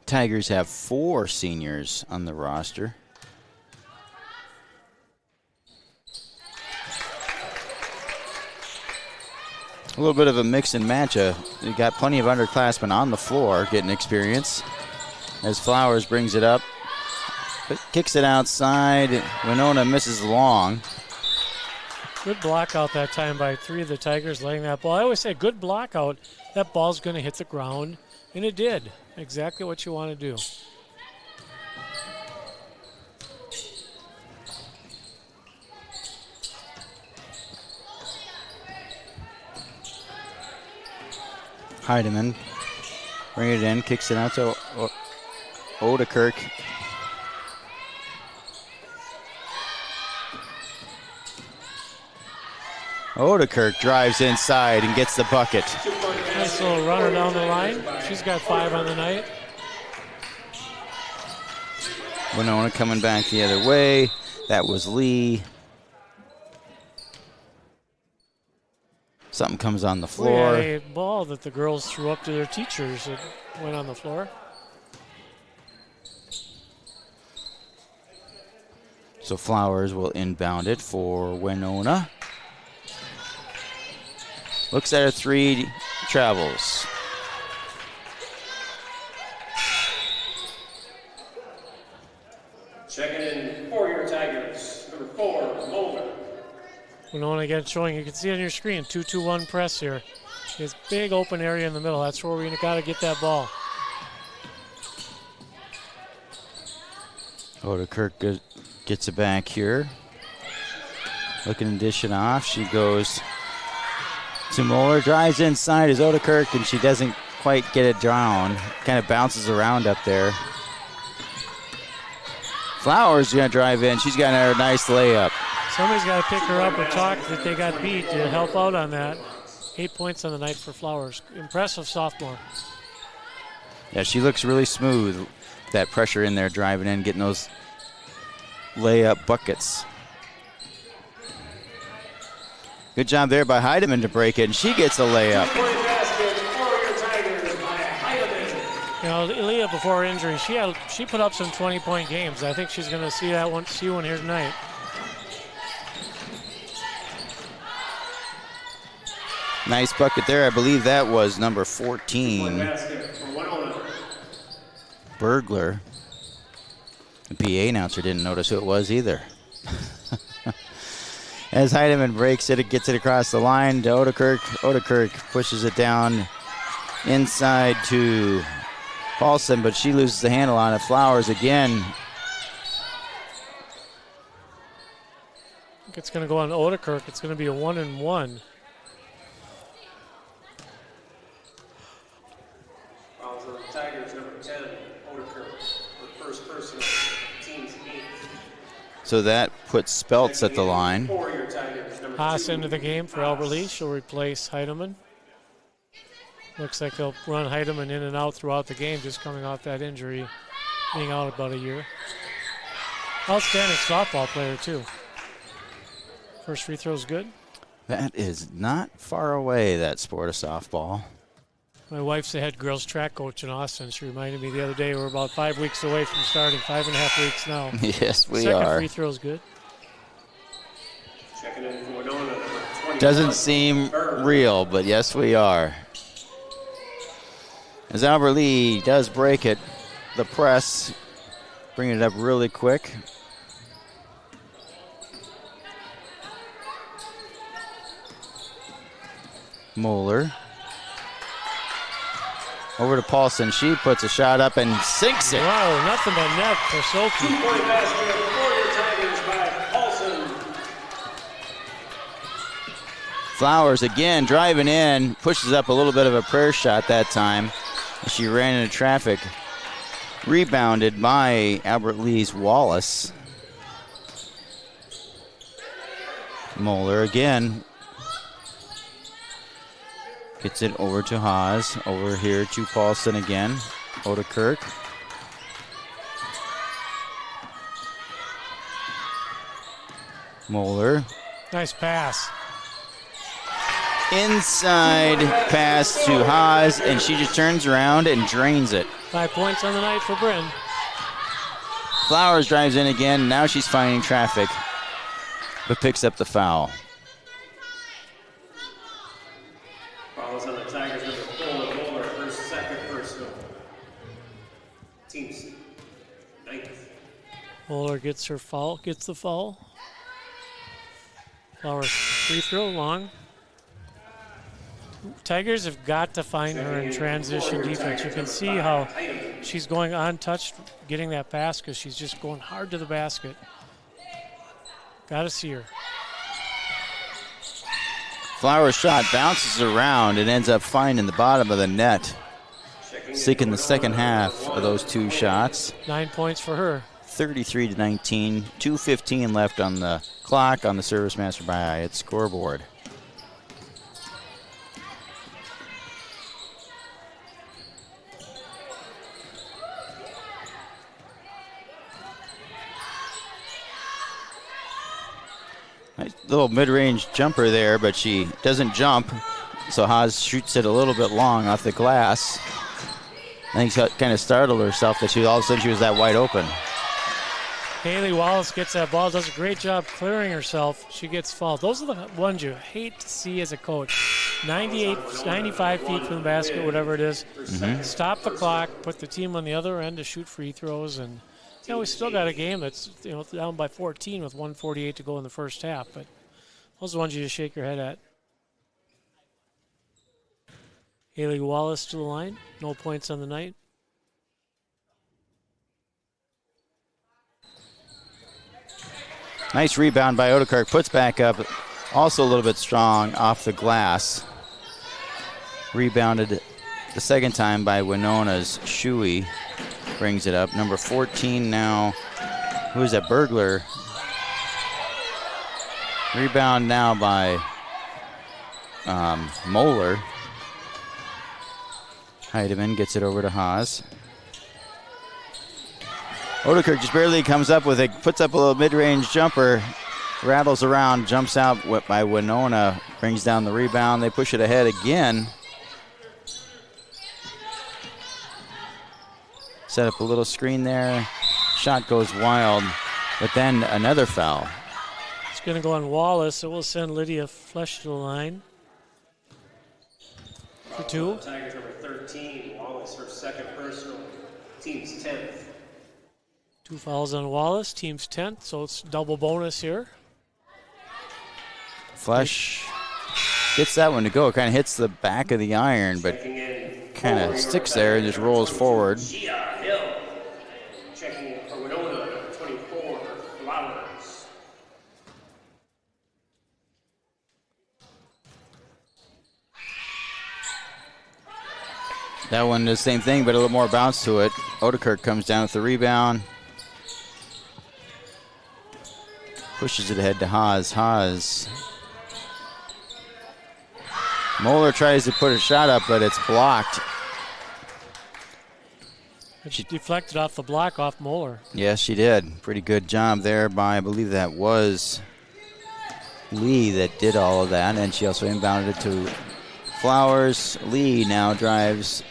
Tigers have 4 seniors on the roster. A little bit of a mix and match. You got plenty of underclassmen on the floor getting experience. As Flowers brings it up, but kicks it outside. Winona misses long. Good block out that time by 3 of the Tigers letting that ball. I always say good block out. That ball's going to hit the ground, and it did. Exactly what you want to do. Heidemann, bring it in, kicks it out to Odekirk. Odekirk drives inside and gets the bucket. Nice little runner down the line. She's got 5 on the night. Winona coming back the other way. That was Lee. Something comes on the floor. We had a ball that the girls threw up to their teachers. It went on the floor. So Flowers will inbound it for Winona. Looks at a 3, travels. Checking in for your Tigers, number 4, Mulder. Winona again showing, you can see on your screen, 2-2-1 press here. This big open area in the middle. That's where we got to get that ball. Odekirk gets it back here. Looking to dish it off. She goes to Moeller. Drives inside as Odekirk, and she doesn't quite get it down. Kind of bounces around up there. Flowers going to drive in. She's got a nice layup. Somebody's got to pick her up or talk that they got beat to help out on that. 8 points on the night for Flowers. Impressive sophomore. Yeah, she looks really smooth. That pressure in there, driving in, getting those layup buckets. Good job there by Heidemann to break it, and she gets a layup. You know, Leah before her injury, she put up some 20-point games. I think she's going to see one here tonight. Nice bucket there. I believe that was number 14. Burglar. The PA announcer didn't notice who it was either. As Heidemann breaks it, it gets it across the line to Odekirk. Odekirk pushes it down inside to Paulson, but she loses the handle on it. Flowers again. I think it's going to go on Odekirk. It's going to be a 1-and-1. Tigers, number 10, Odekirk, for first person, team's 8. So that puts Speltz at the line. Haas into the game for Albert Lee. She'll replace Heidemann. Looks like they'll run Heidemann in and out throughout the game, just coming off that injury, being out about a year. Outstanding softball player, too. First free throw's good. That is not far away, that sport of softball. My wife's the head girls track coach in Austin. She reminded me the other day we're about 5 weeks away from starting, 5.5 weeks now. Yes, we Second are. Free throw's good. Checking in for Winona, number 21. Doesn't seem real, but yes, we are. As Albert Lee does break it, the press, bringing it up really quick. Moeller. Over to Paulson. She puts a shot up and sinks it. Wow, nothing but net for Sophie. 2-point basket for the Tigers by Paulson. Flowers again driving in, pushes up a little bit of a prayer shot that time. She ran into traffic. Rebounded by Albert Lee's Wallace. Moeller again gets it over to Haas. Over here to Paulson again. Odekirk. Moeller. Nice pass. Inside pass to Haas, and she just turns around and drains it. 5 points on the night for Bryn. Flowers drives in again. Now she's finding traffic, but picks up the foul. Fouls on the Tigers number 4, Moeller, her second personal. Team's 9th. Moeller gets the foul. Flowers free throw long. Tigers have got to find her in transition defense. You can see how she's going untouched, getting that pass because she's just going hard to the basket. Got to see her. Flowers' shot bounces around and ends up finding the bottom of the net. Seeking the second half of those two shots. 9 points for her. 33-19, 2:15 left on the clock on the Service Master by Hyatt scoreboard. Nice little mid-range jumper there, but she doesn't jump, so Haas shoots it a little bit long off the glass. I think she kind of startled herself that all of a sudden she was that wide open. Haley Wallace gets that ball, does a great job clearing herself. She gets fouled. Those are the ones you hate to see as a coach. 95 feet from the basket, whatever it is. Mm-hmm. Stop the clock, put the team on the other end to shoot free throws, and we still got a game that's down by 14 with 1:48 to go in the first half. But those are the ones you just shake your head at. Haley Wallace to the line. No points on the night. Nice rebound by Odekirk. Puts back up. Also a little bit strong off the glass. Rebounded the second time by Winona's Shuey. Brings it up. Number 14 now. Who is that? Burglar. Rebound now by Moeller. Heidemann gets it over to Haas. Odekirk just barely comes up with it, puts up a little mid-range jumper, rattles around, jumps out by Winona, brings down the rebound. They push it ahead again. Set up a little screen there. Shot goes wild, but then another foul. It's going to go on Wallace, so we'll send Lydia Flesh to the line for two. Tigers number 13, Wallace, her second personal, team's 10th. 2 fouls on Wallace, team's 10th, so it's double bonus here. Flesh gets that one to go. It kind of hits the back of the iron, but kind of sticks there and just rolls forward. Gia Hill. Checking in for Winona, number 24, Flowers. That one the same thing, but a little more bounce to it. Odekirk comes down with the rebound. Pushes it ahead to Haas. Haas. Moeller tries to put a shot up, but it's blocked. She deflected off the block off Moeller. Yes, she did. Pretty good job there by, I believe that was Lee that did all of that. And she also inbounded it to Flowers. Lee now drives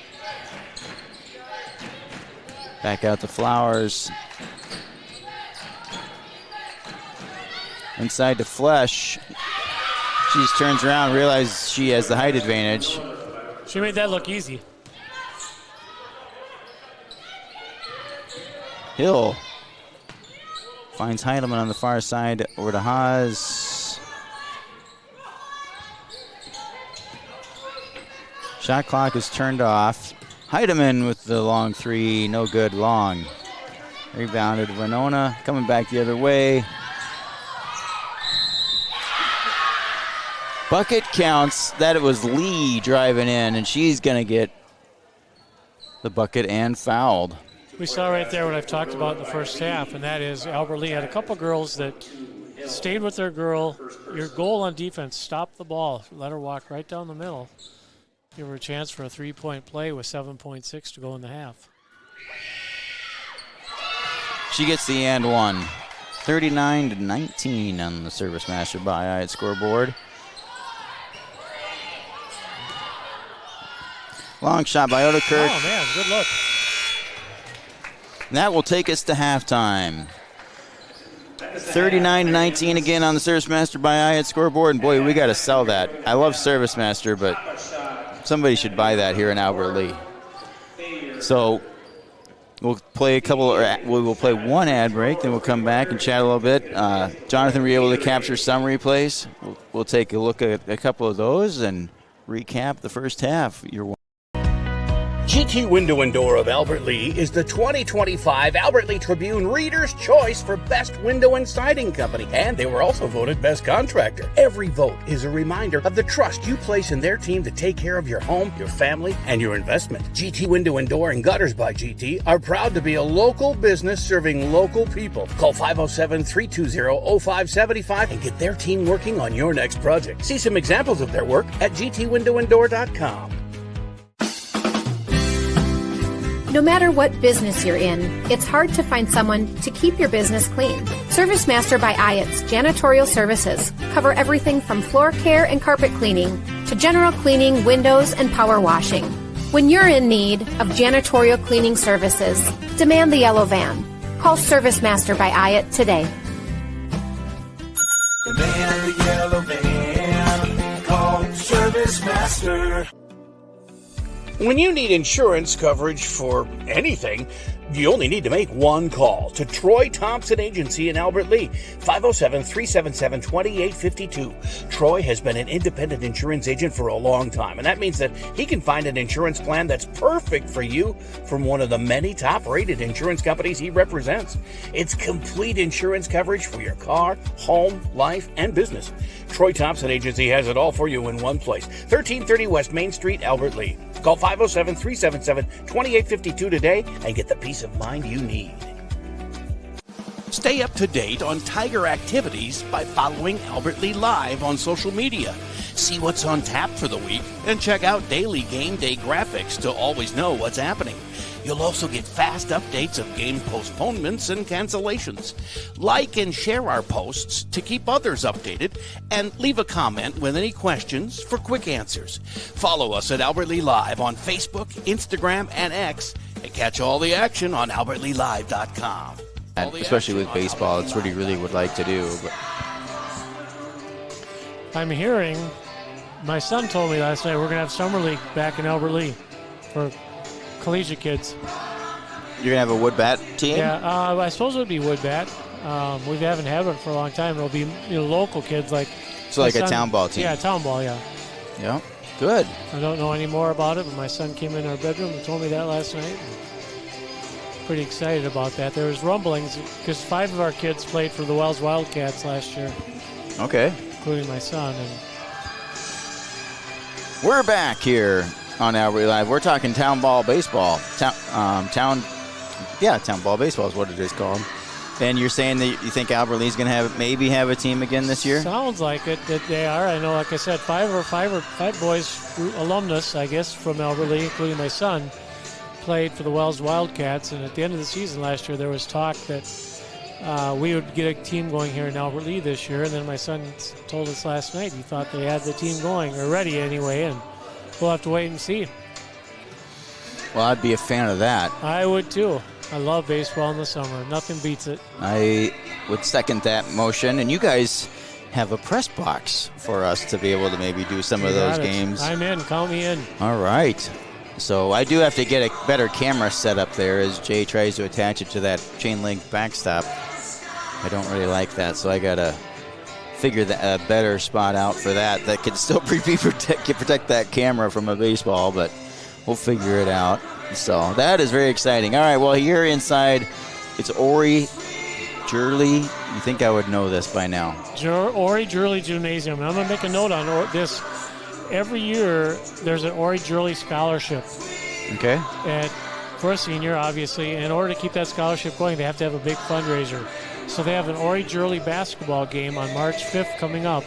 back out to Flowers. Inside to Flesh. She just turns around, realizes she has the height advantage. She made that look easy. Hill finds Heidelman on the far side over to Haas. Shot clock is turned off. Heidemann with the long three, no good, long. Rebounded Winona, coming back the other way. Bucket counts. That it was Lee driving in, and she's going to get the bucket and fouled. We saw right there what I've talked about in the first half, and that is Albert Lee had a couple girls that stayed with their girl. Your goal on defense, stop the ball. Let her walk right down the middle. Give her a chance for a three-point play with 7.6 to go in the half. She gets the and one. 39-19 on the Service Master by Hyatt scoreboard. Long shot by Odekirk. Oh, man, good look. And that will take us to halftime. 39-19 again on the Service Master by Hyatt scoreboard. And boy, we got to sell that. I love Service Master, but somebody should buy that here in Albert Lee. So we'll play we'll play one ad break, then we'll come back and chat a little bit. Jonathan, were you able to capture some replays? We'll take a look at a couple of those and recap the first half. GT Window and Door of Albert Lee is the 2025 Albert Lee Tribune Reader's Choice for Best Window and Siding Company, and they were also voted Best Contractor. Every vote is a reminder of the trust you place in their team to take care of your home, your family, and your investment. GT Window and Door and Gutters by GT are proud to be a local business serving local people. Call 507-320-0575 and get their team working on your next project. See some examples of their work at gtwindowanddoor.com. No matter what business you're in, it's hard to find someone to keep your business clean. Service Master by Hyatt's Janitorial Services cover everything from floor care and carpet cleaning to general cleaning, windows, and power washing. When you're in need of janitorial cleaning services, demand the yellow van. Call Service Master by Hyatt today. Demand the yellow van. Call Service Master. When you need insurance coverage for anything, you only need to make one call to Troy Thompson Agency in Albert Lee, 507-377-2852. Troy has been an independent insurance agent for a long time, and that means that he can find an insurance plan that's perfect for you from one of the many top-rated insurance companies he represents. It's complete insurance coverage for your car, home, life, and business. Troy Thompson Agency has it all for you in one place, 1330 West Main Street, Albert Lee. Call 507-377-2852 today and get the peace of mind you need. Stay up to date on Tiger activities by following Albert Lee Live on social media. See what's on tap for the week and check out daily game day graphics to always know what's happening. You'll also get fast updates of game postponements and cancellations. Like and share our posts to keep others updated, and leave a comment with any questions for quick answers. Follow us at Albert Lee Live on Facebook, Instagram, and X, and catch all the action on albertleelive.com. Especially with baseball, it's what he really would like to do. But I'm hearing, my son told me last night we're going to have Summer League back in Albert Lee for collegiate kids. You're going to have a wood bat team? Yeah, I suppose it would be wood bat. We haven't had one for a long time. It'll be local kids like. So like a town ball team? Yeah, town ball, yeah. Yeah, good. I don't know any more about it, but my son came in our bedroom and told me that last night. Pretty excited about that. There was rumblings because 5 of our kids played for the Wells Wildcats last year. Okay. Including my son. And we're back here on Albert Lee Live. We're talking town ball baseball. Town ball baseball is what it is called. And you're saying that you think Albert Lee's going to maybe have a team again this year? Sounds like it that they are. I know, like I said, five boys, alumnus, I guess, from Albert Lee, including my son, played for the Wells Wildcats. And at the end of the season last year, there was talk that we would get a team going here in Albert Lee this year. And then my son told us last night he thought they had the team going, or ready anyway, and we'll have to wait and see. Well, I'd be a fan of that. I would too. I love baseball in the summer. Nothing beats it. I would second that motion. And you guys have a press box for us to be able to maybe do some of those games. I'm in. Count me in. All right. So I do have to get a better camera set up there as Jay tries to attach it to that chain link backstop. I don't really like that, so I got to figure a better spot out for that. That could still protect that camera from a baseball, but we'll figure it out. So that is very exciting. All right, well, here inside, it's Ori Jurley. You think I would know this by now. Ori Jurley Gymnasium. I'm going to make a note on this. Every year, there's an Ori Jurley scholarship. Okay. For a senior, obviously. In order to keep that scholarship going, they have to have a big fundraiser. So they have an Ori Jurley basketball game on March 5th coming up,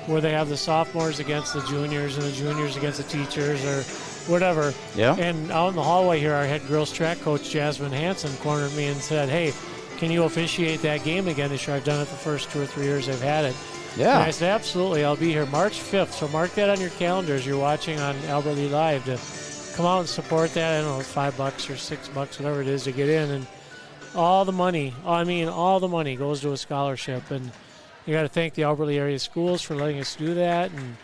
where they have the sophomores against the juniors and the juniors against the teachers or whatever. Yeah. And out in the hallway here, our head girls track coach, Jasmine Hansen, cornered me and said, hey, can you officiate that game again this year? I've done it the first 2 or 3 years I've had it. Yeah. And I said, absolutely, I'll be here March 5th. So mark that on your calendars. You're watching on Albert Lee Live to come out and support that. I don't know, $5 or $6, whatever it is to get in. And all the money goes to a scholarship. And you got to thank the Albert Lee area schools for letting us do that. And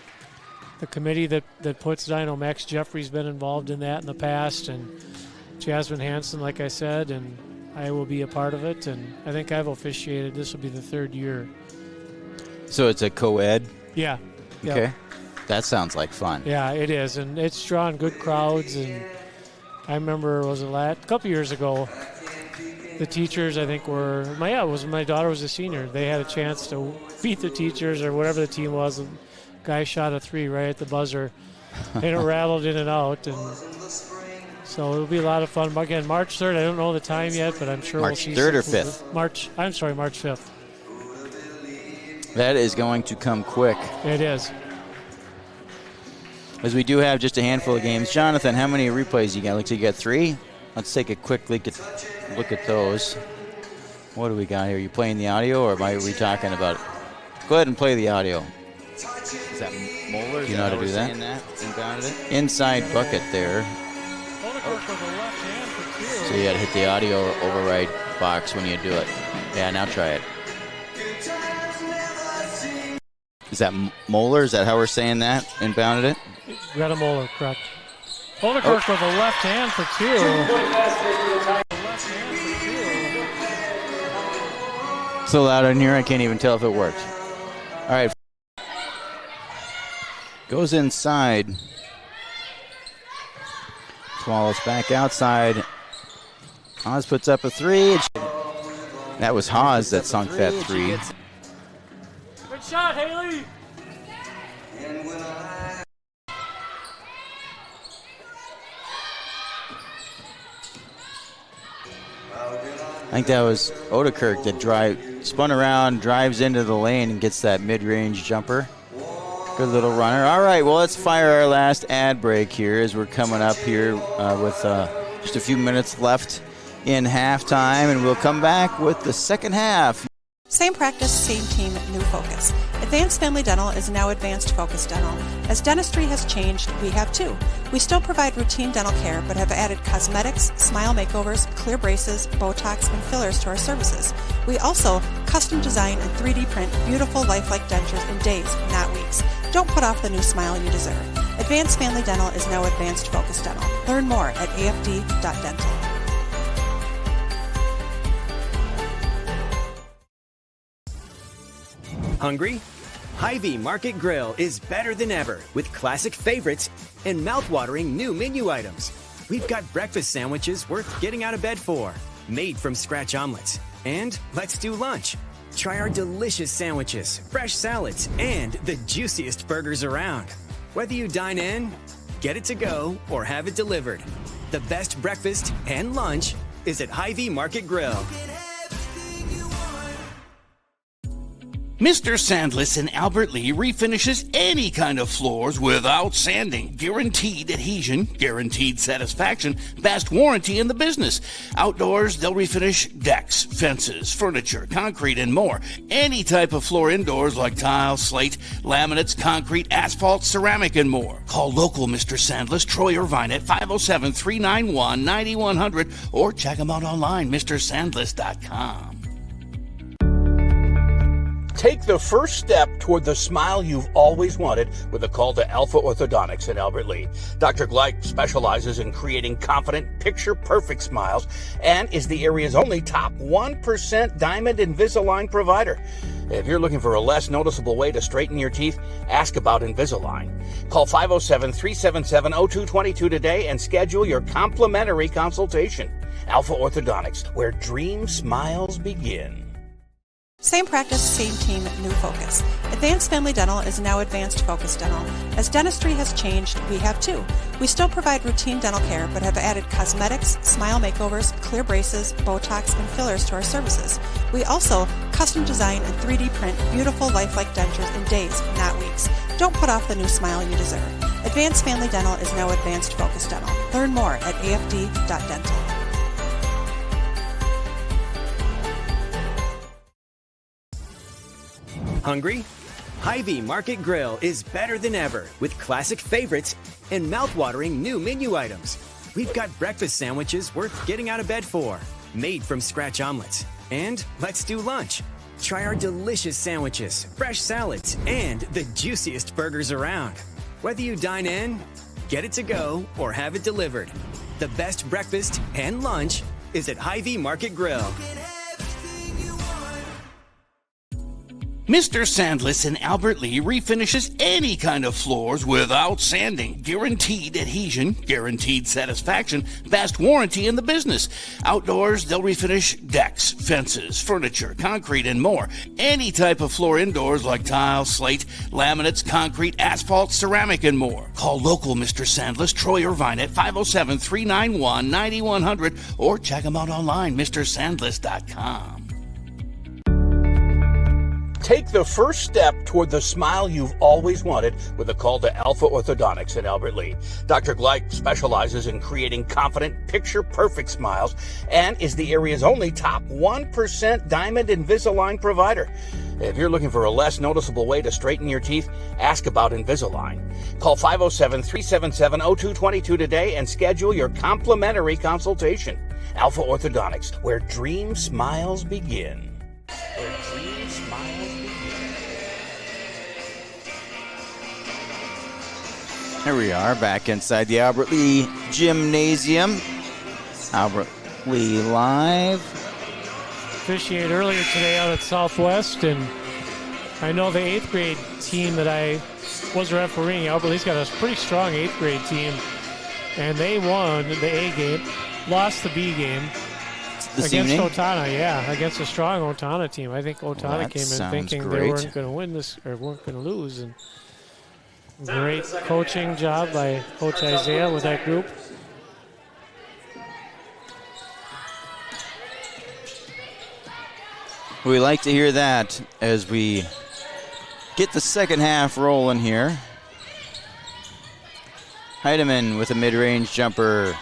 the committee that puts it on, I know Max Jeffrey's been involved in that in the past. And Jasmine Hansen, like I said, and I will be a part of it. And I think I've officiated. This will be the 3rd year. So it's a co-ed? Yeah. Okay. Yep. That sounds like fun. Yeah, it is. And it's drawn good crowds. And I remember, a couple years ago, the teachers, I think, my daughter was a senior. They had a chance to beat the teachers or whatever the team was. The guy shot a 3 right at the buzzer. And it rattled in and out. And so it'll be a lot of fun. Again, March 3rd, I don't know the time yet, but I'm sure we'll see. March 3rd or 5th? March 5th. That is going to come quick. It is. As we do have just a handful of games. Jonathan, how many replays you got? Looks like you got 3. Let's take a quick look at those. What do we got here? You playing the audio, or are we talking about it? Go ahead and play the audio. Is that Moeller? You know how to do that? Inside bucket there. So you got to hit the audio override box when you do it. Yeah, now try it. Is that Moeller? Is that how we're saying that? Inbounded it? Greta Moeller, correct. Odenkirk with a left hand for 2. So loud in here, I can't even tell if it worked. All right. Goes inside. Wallace back outside. Haas puts up a 3. That was Haas that sunk that 3. Good shot, Haley. I think that was Odenkirk that spun around, drives into the lane, and gets that mid-range jumper. Good little runner. All right, well, let's fire our last ad break here as we're coming up here with just a few minutes left in halftime, and we'll come back with the second half. Same practice, same team, new focus. Advanced Family Dental is now Advanced Focus Dental. As dentistry has changed, we have too. We still provide routine dental care, but have added cosmetics, smile makeovers, clear braces, Botox, and fillers to our services. We also custom design and 3D print beautiful lifelike dentures in days, not weeks. Don't put off the new smile you deserve. Advanced Family Dental is now Advanced Focus Dental. Learn more at afd.dental. Hungry? Hy-Vee Market Grill is better than ever with classic favorites and mouth-watering new menu items. We've got breakfast sandwiches worth getting out of bed for, made from scratch omelets. And let's do lunch. Try our delicious sandwiches, fresh salads, and the juiciest burgers around. Whether you dine in, get it to go, or have it delivered, the best breakfast and lunch is at Hy-Vee Market Grill. Mr. Sandless in Albert Lee refinishes any kind of floors without sanding. Guaranteed adhesion, guaranteed satisfaction, best warranty in the business. Outdoors, they'll refinish decks, fences, furniture, concrete, and more. Any type of floor indoors like tile, slate, laminates, concrete, asphalt, ceramic, and more. Call local Mr. Sandless, Troy Irvine at 507-391-9100 or check him out online, MrSandless.com. Take the first step toward the smile you've always wanted with a call to Alpha Orthodontics in Albert Lee. Dr. Gleich specializes in creating confident, picture-perfect smiles and is the area's only top 1% Diamond Invisalign provider. If you're looking for a less noticeable way to straighten your teeth, ask about Invisalign. Call 507-377-0222 today and schedule your complimentary consultation. Alpha Orthodontics, where dream smiles begin. Same practice, same team, new focus. Advanced Family Dental is now Advanced Focus Dental. As dentistry has changed, we have too. We still provide routine dental care, but have added cosmetics, smile makeovers, clear braces, Botox, and fillers to our services. We also custom design and 3D print beautiful lifelike dentures in days, not weeks. Don't put off the new smile you deserve. Advanced Family Dental is now Advanced Focus Dental. Learn more at afd.dental. Hungry? Hy-Vee Market Grill is better than ever with classic favorites and mouth-watering new menu items. We've got breakfast sandwiches worth getting out of bed for, made from scratch omelets. And let's do lunch. Try our delicious sandwiches, fresh salads, and the juiciest burgers around. Whether you dine in, get it to go, or have it delivered, the best breakfast and lunch is at Hy-Vee Market Grill. Mr. Sandless in Albert Lee refinishes any kind of floors without sanding. Guaranteed adhesion, guaranteed satisfaction, best warranty in the business. Outdoors, they'll refinish decks, fences, furniture, concrete, and more. Any type of floor indoors like tile, slate, laminates, concrete, asphalt, ceramic, and more. Call local Mr. Sandless, Troy Irvine at 507-391-9100 or check him out online, MrSandless.com. Take the first step toward the smile you've always wanted with a call to Alpha Orthodontics in Albert Lee. Dr. Gleich specializes in creating confident, picture-perfect smiles and is the area's only top 1% Diamond Invisalign provider. If you're looking for a less noticeable way to straighten your teeth, ask about Invisalign. Call 507-377-0222 today and schedule your complimentary consultation. Alpha Orthodontics, where dream smiles begin. Where dream smiles begin. Here we are back inside the Albert Lee Gymnasium. Albert Lee Live. Officiated earlier today out at Southwest, and I know the 8th grade team that I was refereeing, Albert Lee's got a pretty strong 8th grade team, and they won the A game, lost the B game. Against Otana, against a strong Otana team. I think Otana came in thinking they weren't going to win this or weren't going to lose. And great coaching job by Coach Isaiah with that group. We like to hear that as we get the second half rolling here. Heidemann with a mid-range jumper.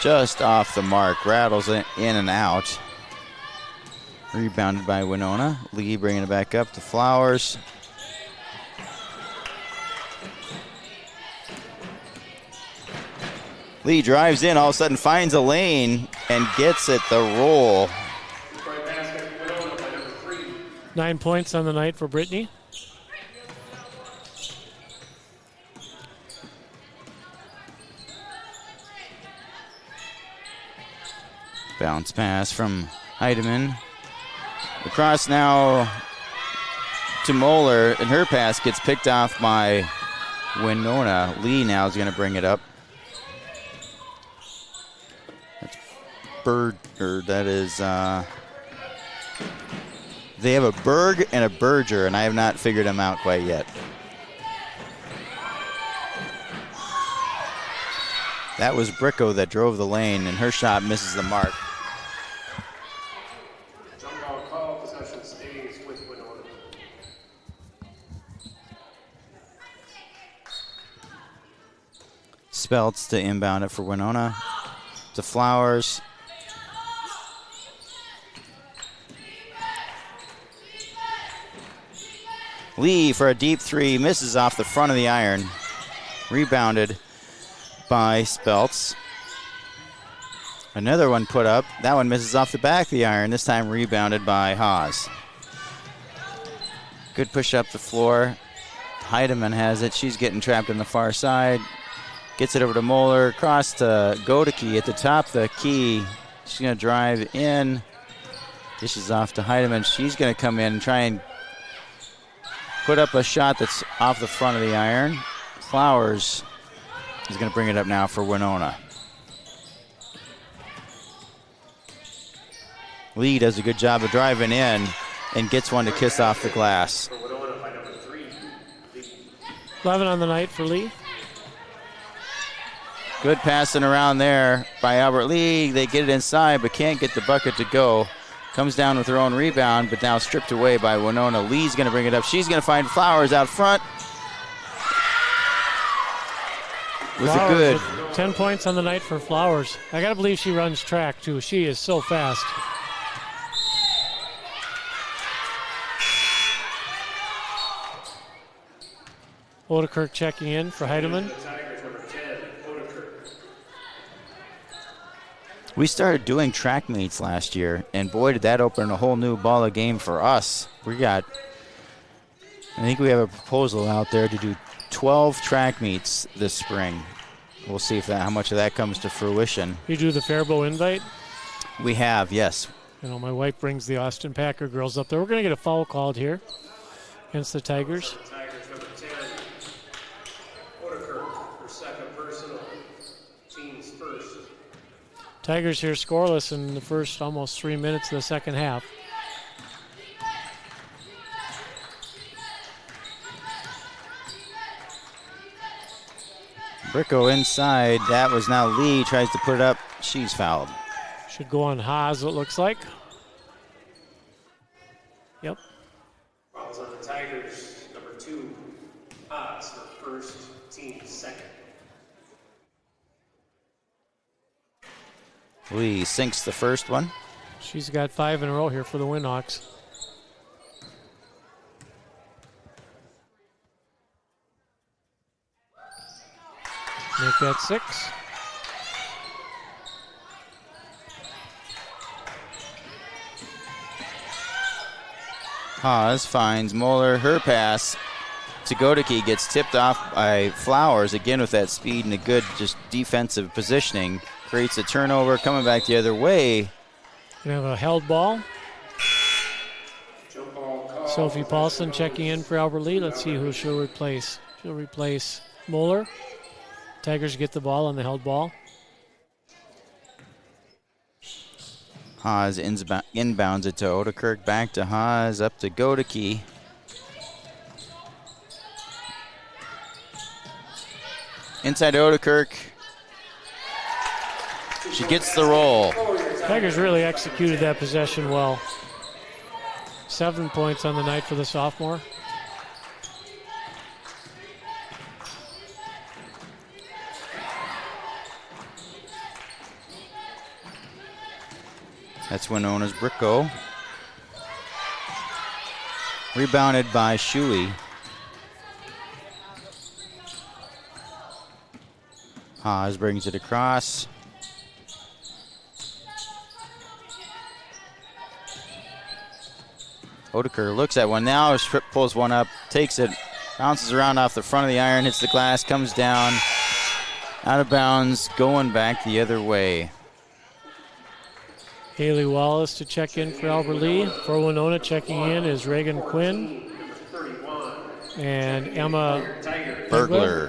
Just off the mark, rattles in and out. Rebounded by Winona. Lee bringing it back up to Flowers. Lee drives in, all of a sudden finds a lane and gets it the roll. 9 points on the night for Brittany. Bounce pass from Heidemann. Across now to Moeller, and her pass gets picked off by Winona. Lee now is going to bring it up. That's that is, they have a Berg and a Berger, and I have not figured them out quite yet. That was Bricko that drove the lane, and her shot misses the mark. Speltz to inbound it for Winona. To Flowers. Lee for a deep three, misses off the front of the iron. Rebounded by Speltz. Another one put up. That one misses off the back of the iron, this time rebounded by Haas. Good push up the floor. Heidemann has it. She's getting trapped on the far side. Gets it over to Moeller. Across to Godeke at the top of the key. She's going to drive in. Dishes off to Heidemann. She's going to come in and try and put up a shot that's off the front of the iron. Flowers is going to bring it up now for Winona. Lee does a good job of driving in and gets one to kiss off the glass. 11 on the night for Lee. Good passing around there by Albert Lee. They get it inside but can't get the bucket to go. Comes down with her own rebound, but now stripped away by Winona. Lee's going to bring it up. She's going to find Flowers out front. With a good. With 10 points on the night for Flowers. I got to believe she runs track, too. She is so fast. Odekirk checking in for Heidemann. We started doing track meets last year, and boy, did that open a whole new ball of game for us. I think we have a proposal out there to do 12 track meets this spring. We'll see how much of that comes to fruition. You do the Faribault invite? We have, yes. You know, my wife brings the Austin Packer girls up there. We're going to get a foul called here against the Tigers. Tigers here scoreless in the first almost 3 minutes of the second half. Bricko inside. That was now Lee. Tries to put it up. She's fouled. Should go on Haas, it looks like. Yep. Fouls on the Tigers. Number 2, Haas, her first, team second. Lee sinks the first one. She's got 5 in a row here for the Winhawks. Make that 6. Haas finds Moeller. Her pass to Godeke gets tipped off by Flowers, again with that speed and a good just defensive positioning. Creates a turnover, coming back the other way. We have a held ball. Sophie Paulson checking in for Albert Lee. Let's see who she'll replace. She'll replace Moeller. Tigers get the ball on the held ball. Haas inbounds it to Odekirk. Back to Haas, up to Godeke. Inside Odekirk. She gets the roll. Tigers really executed that possession well. 7 points on the night for the sophomore. That's Winona's Bricko. Rebounded by Shuey. Haas brings it across. Odekirk looks at one now, Strip pulls one up, takes it, bounces around off the front of the iron, hits the glass, comes down, out of bounds, going back the other way. Haley Wallace to check in for Albert Lee. For Winona, checking in is Reagan Quinn and Emma Bergler.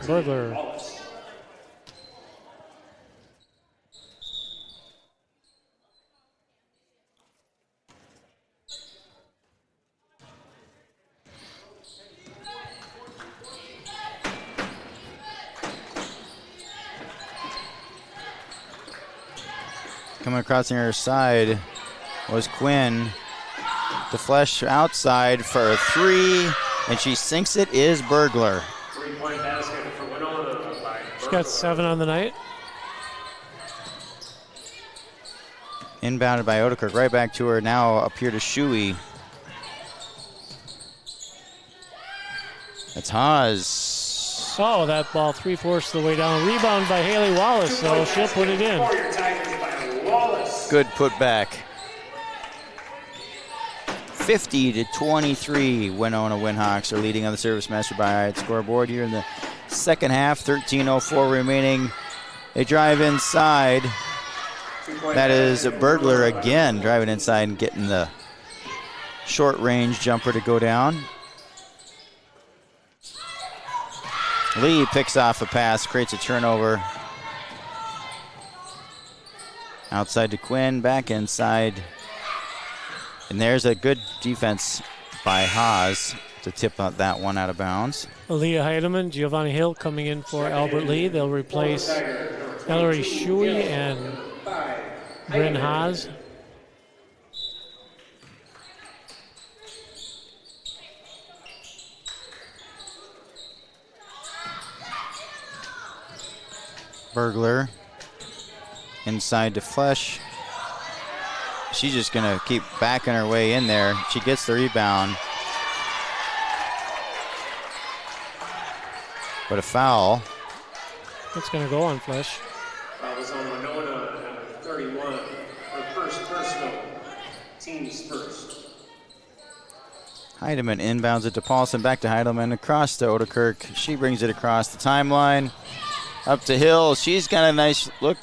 Coming across the other side was Quinn. The flush outside for a 3, and she sinks it, is Bergler. 3-point basket for Winona by She's got 7 on the night. Inbounded by Odekirk, right back to her, now up here to Shuey. That's Haas. Oh, that ball 3/4 of the way down. Rebound by Haley Wallace, so she'll put it in. Good putback. 50-23, Winona Winhawks are leading on the Service Master by Hyatt scoreboard here in the second half. 13:04 remaining. They drive inside. That is Bergler again driving inside and getting the short range jumper to go down. Lee picks off a pass, creates a turnover. Outside to Quinn, back inside. And there's a good defense by Haas to tip that one out of bounds. Aaliyah Heidemann, Giovanni Hill coming in for Albert Lee. They'll replace Ellery Shui and Bryn Haas. Burglar inside to Flesh. She's just going to keep backing her way in there. She gets the rebound. But a foul. It's going to go on Flesh. Foul was on Winona, number 31. Her first personal. Team's first. Heidemann inbounds it to Paulson. Back to Heidemann. Across to Odekirk. She brings it across the timeline. Up to Hill. She's got a nice look.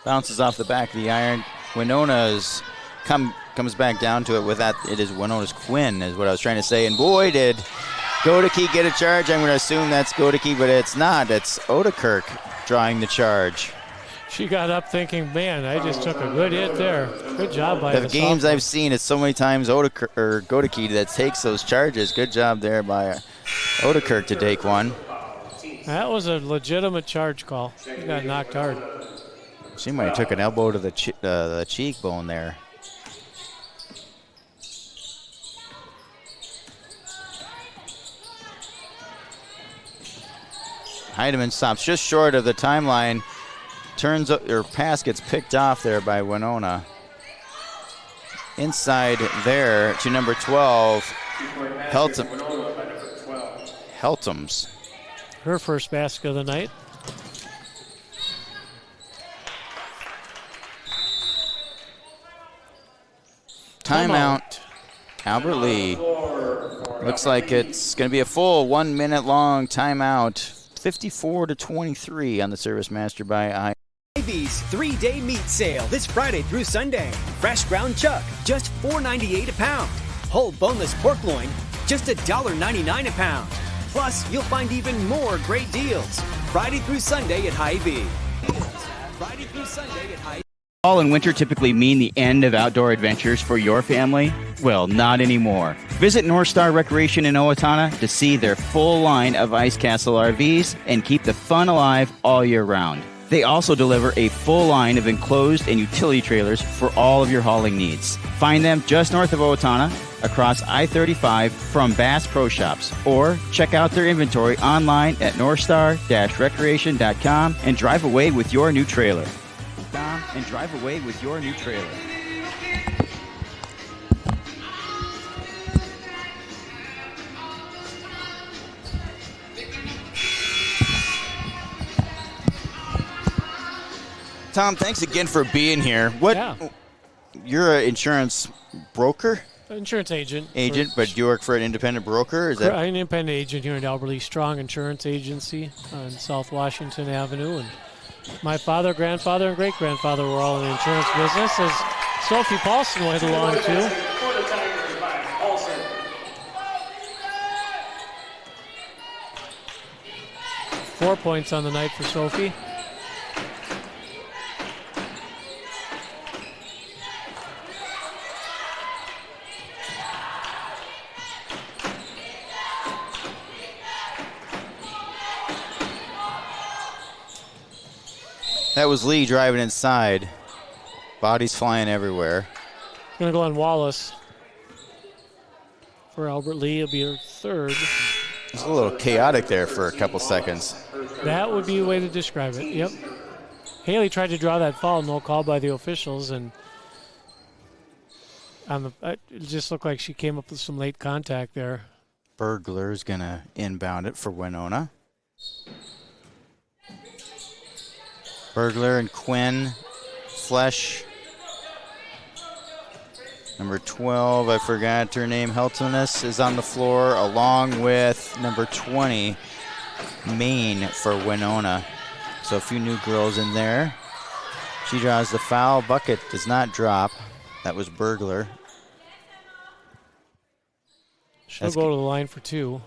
Bounces off the back of the iron. Winona's comes back down to it with that. It is Winona's Quinn is what I was trying to say. And boy, did Godeke get a charge. I'm going to assume that's Godeke, but it's not. It's Odekirk drawing the charge. She got up thinking, man, I just took a good hit there. Good job by the games sophomore. I've seen it so many times, Godeke that takes those charges. Good job there by Odekirk to take one. That was a legitimate charge call. She got knocked hard. She might have took an elbow to the cheekbone there. Heidemann stops just short of the timeline. Turns up, or pass gets picked off there by Winona. Inside there to number 12, Heltums. Her first basket of the night. Timeout. Albert Lee. Looks like it's going to be a full 1 minute long timeout. 54-23 on the Service Master by Hy-Vee's 3-day meat sale this Friday through Sunday. Fresh ground chuck, just $4.98 a pound. Whole boneless pork loin, just $1.99 a pound. Plus, you'll find even more great deals. Friday through Sunday at Hy-Vee. Friday through Sunday at Hy-Vee. Fall and winter typically mean the end of outdoor adventures for your family? Well, not anymore. Visit North Star Recreation in Owatonna to see their full line of Ice Castle RVs and keep the fun alive all year round. They also deliver a full line of enclosed and utility trailers for all of your hauling needs. Find them just north of Owatonna, across I-35 from Bass Pro Shops, or check out their inventory online at northstar-recreation.com and drive away with your new trailer. Tom, thanks again for being here. You're an insurance broker? Insurance agent. But you work for an independent broker? I'm an independent agent here in Albert Lee Strong Insurance Agency on South Washington Avenue. And my father, grandfather, and great-grandfather were all in the insurance business, as Sophie Paulson went along too. 4 points on the night for Sophie. That was Lee driving inside. Bodies flying everywhere. Going to go on Wallace. For Albert Lee, it'll be her third. It's a little chaotic there for a couple seconds. That would be a way to describe it, yep. Haley tried to draw that foul, no call by the officials, and it just looked like she came up with some late contact there. Burglar's going to inbound it for Winona. Burglar and Quinn. Flesh. Number 12, I forgot her name, Heltonus, is on the floor, along with number 20, Maine for Winona. So a few new girls in there. She draws the foul. Bucket does not drop. That was Burglar. She'll go to the line for two.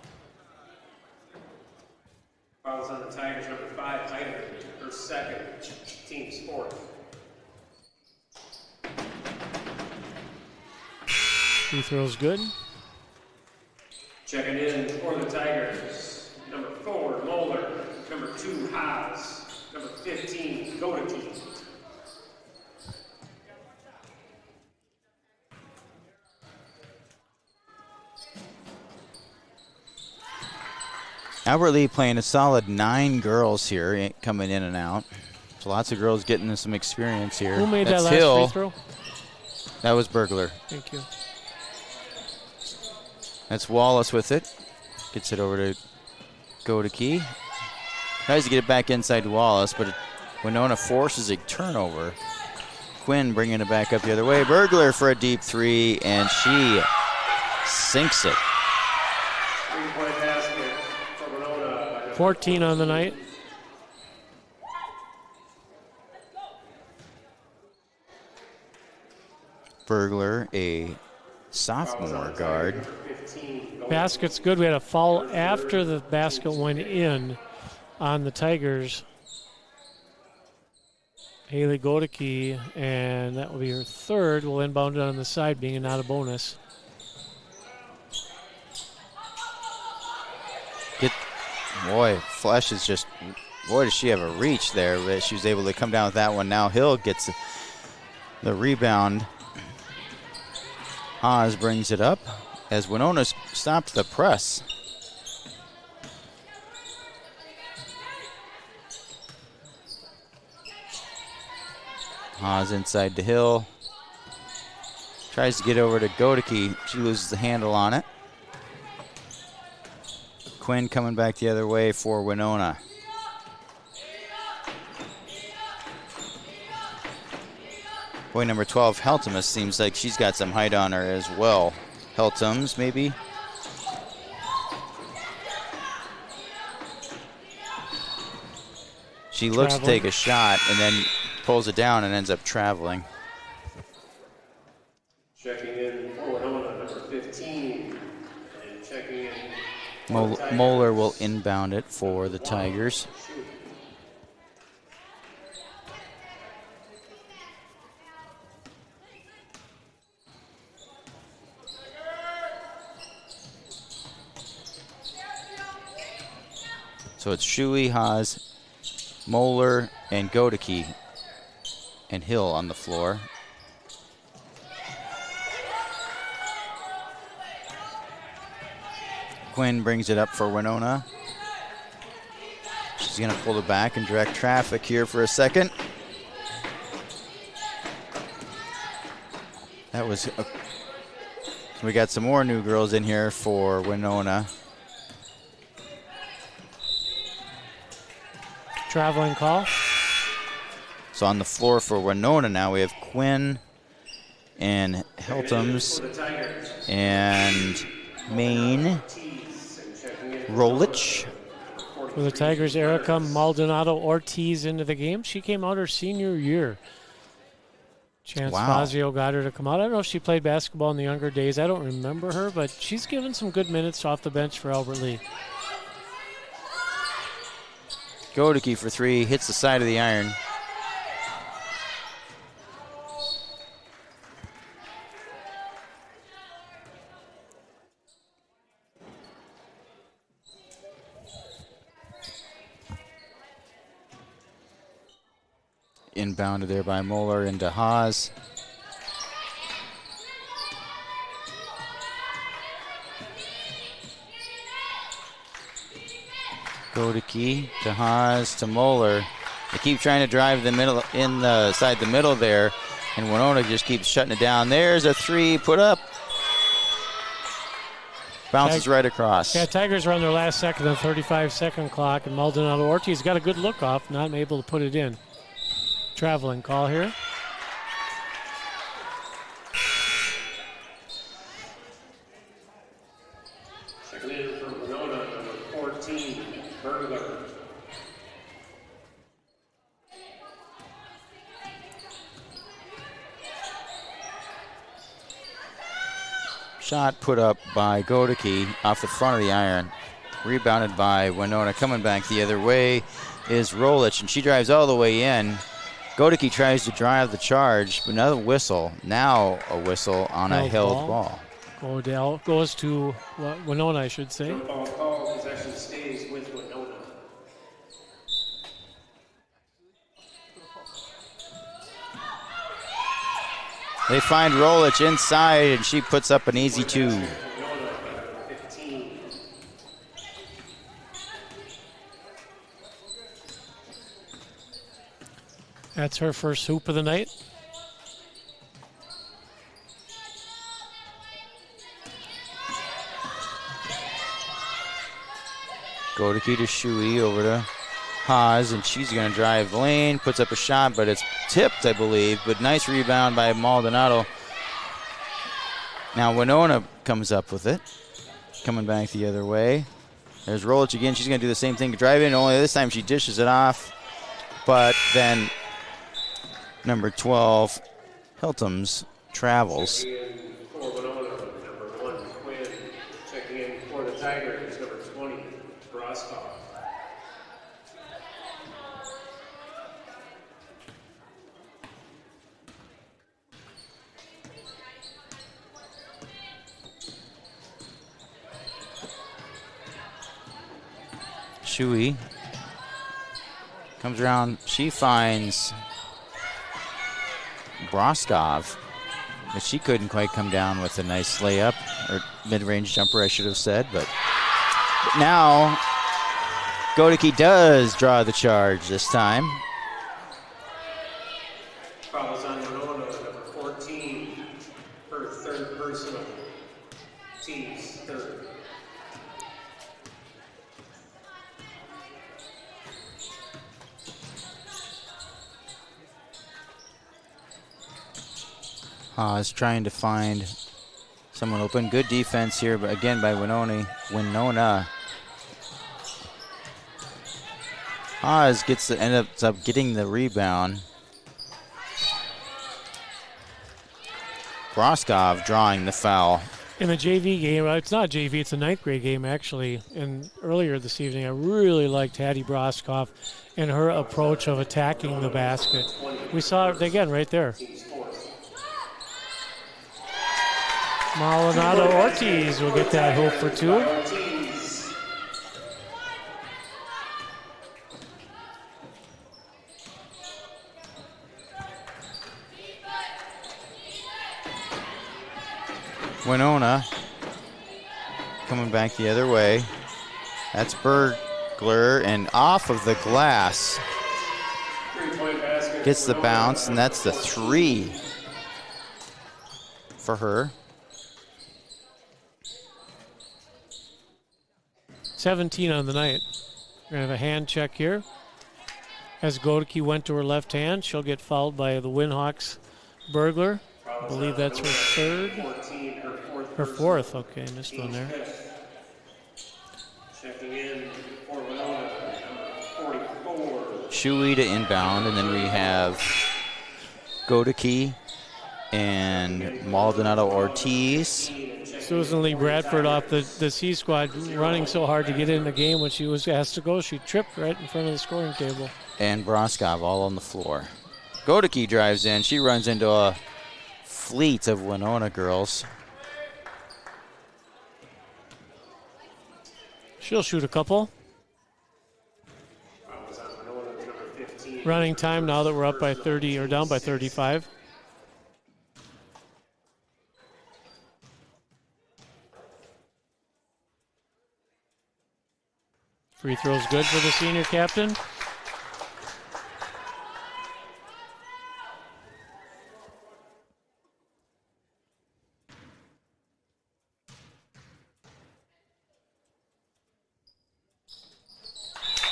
Free throw's good. Checking in for the Tigers, number 4, Moeller. Number 2, Haas. Number 15, Godeke. Albert Lee playing a solid 9 girls here, coming in and out. So lots of girls getting some experience here. Who made That's that last Hill. free throw? That was Burglar. Thank you. That's Wallace with it. Gets it over to Godeke. Tries to get it back inside to Wallace, but Winona forces a turnover. Quinn bringing it back up the other way. Burglar for a deep 3, and she sinks it. 3-point basket for Winona. 14 on the night. Burglar, a sophomore guard. Basket's good. We had a foul after the basket went in on the Tigers. Haley Godeke, and that will be her third. Will inbound it on the side, being not a bonus. Boy, Flesh is just, boy, does she have a reach there, but she was able to come down with that one. Now Hill gets the rebound. Haas brings it up as Winona stopped the press. Haas inside to Hill. Tries to get over to Godeke. She loses the handle on it. Quinn coming back the other way for Winona. Boy, number 12, Heltemus, seems like she's got some height on her as well. Heltums, maybe? She looks to take a shot and then pulls it down and ends up traveling. Checking in for Winona, number 15. And checking in. Moeller will inbound it for the Tigers. So it's Shuey, Haas, Moeller, and Godeke, and Hill on the floor. Quinn brings it up for Winona. She's going to pull it back and direct traffic here for a second. That was we got some more new girls in here for Winona. Traveling call. So on the floor for Winona now we have Quinn and Heltums and Maine Rolich. For the Tigers, Erica Maldonado Ortiz into the game. She came out her senior year. Chance Fazio got her to come out. I don't know if she played basketball in the younger days. I don't remember her, but she's given some good minutes off the bench for Albert Lee. Godeke for 3, hits the side of the iron. Inbounded there by Moeller into Haas. Godeke to Haas to Moeller. They keep trying to drive the middle inside the middle there, and Winona just keeps shutting it down. There's a 3 put up. Bounces right across. Yeah, Tigers are on their last second of the 35-second clock, and Maldonado Ortiz got a good look off, not able to put it in. Traveling call here. Checking in for Winona, number 14, Burglar. Shot put up by Godeke off the front of the iron. Rebounded by Winona. Coming back the other way is Rolich, and she drives all the way in. Godeke tries to drive the charge, but another whistle. Now a whistle on a held ball. Odell goes to Winona, I should say. Jump ball call, possession stays with Winona. They find Rolich inside, and she puts up an easy 2. Winona, 15. That's her first hoop of the night. Godeke to Shui over to Haas, and she's going to drive lane, puts up a shot, but it's tipped, I believe. But nice rebound by Maldonado. Now Winona comes up with it, coming back the other way. There's Rolich again. She's going to do the same thing, drive in, only this time she dishes it off. But then number 12, Hiltums, travels. Checking in for Winona, number 1, Quinn. Checking in for the Tigers, number 20, Broskov. Shui comes around. She finds Broskov, but she couldn't quite come down with a nice layup, or mid-range jumper, I should have said. But now Godeke does draw the charge this time. Fouls on Winona, number 14, her third personal. Team's third. Haas trying to find someone open. Good defense here, but again by Winona. Haas ends up getting the rebound. Broskov drawing the foul. In the JV game, it's not JV, it's a ninth grade game actually. And earlier this evening, I really liked Hattie Broskov and her approach of attacking the basket. We saw it again right there. Maldonado Ortiz will get that hoop for 2. Winona coming back the other way. That's Bergler, and off of the glass. Gets the bounce, and that's the 3 for her. 17 on the night. We're going to have a hand check here. As Godeke went to her left hand, she'll get fouled by the Winhawks Bergler. I believe that's her third. Her fourth. Okay, missed one there. Checking in for Winona, number 44. Shui to inbound, and then we have Godeke and Maldonado Ortiz. Susan Lee Bradford off the C squad, running so hard to get in the game. When she was asked to go, she tripped right in front of the scoring table. And Broskov all on the floor. Godeke drives in. She runs into a fleet of Winona girls. She'll shoot a couple. Running time now that we're up by 30 or down by 35. Free throw's good for the senior captain.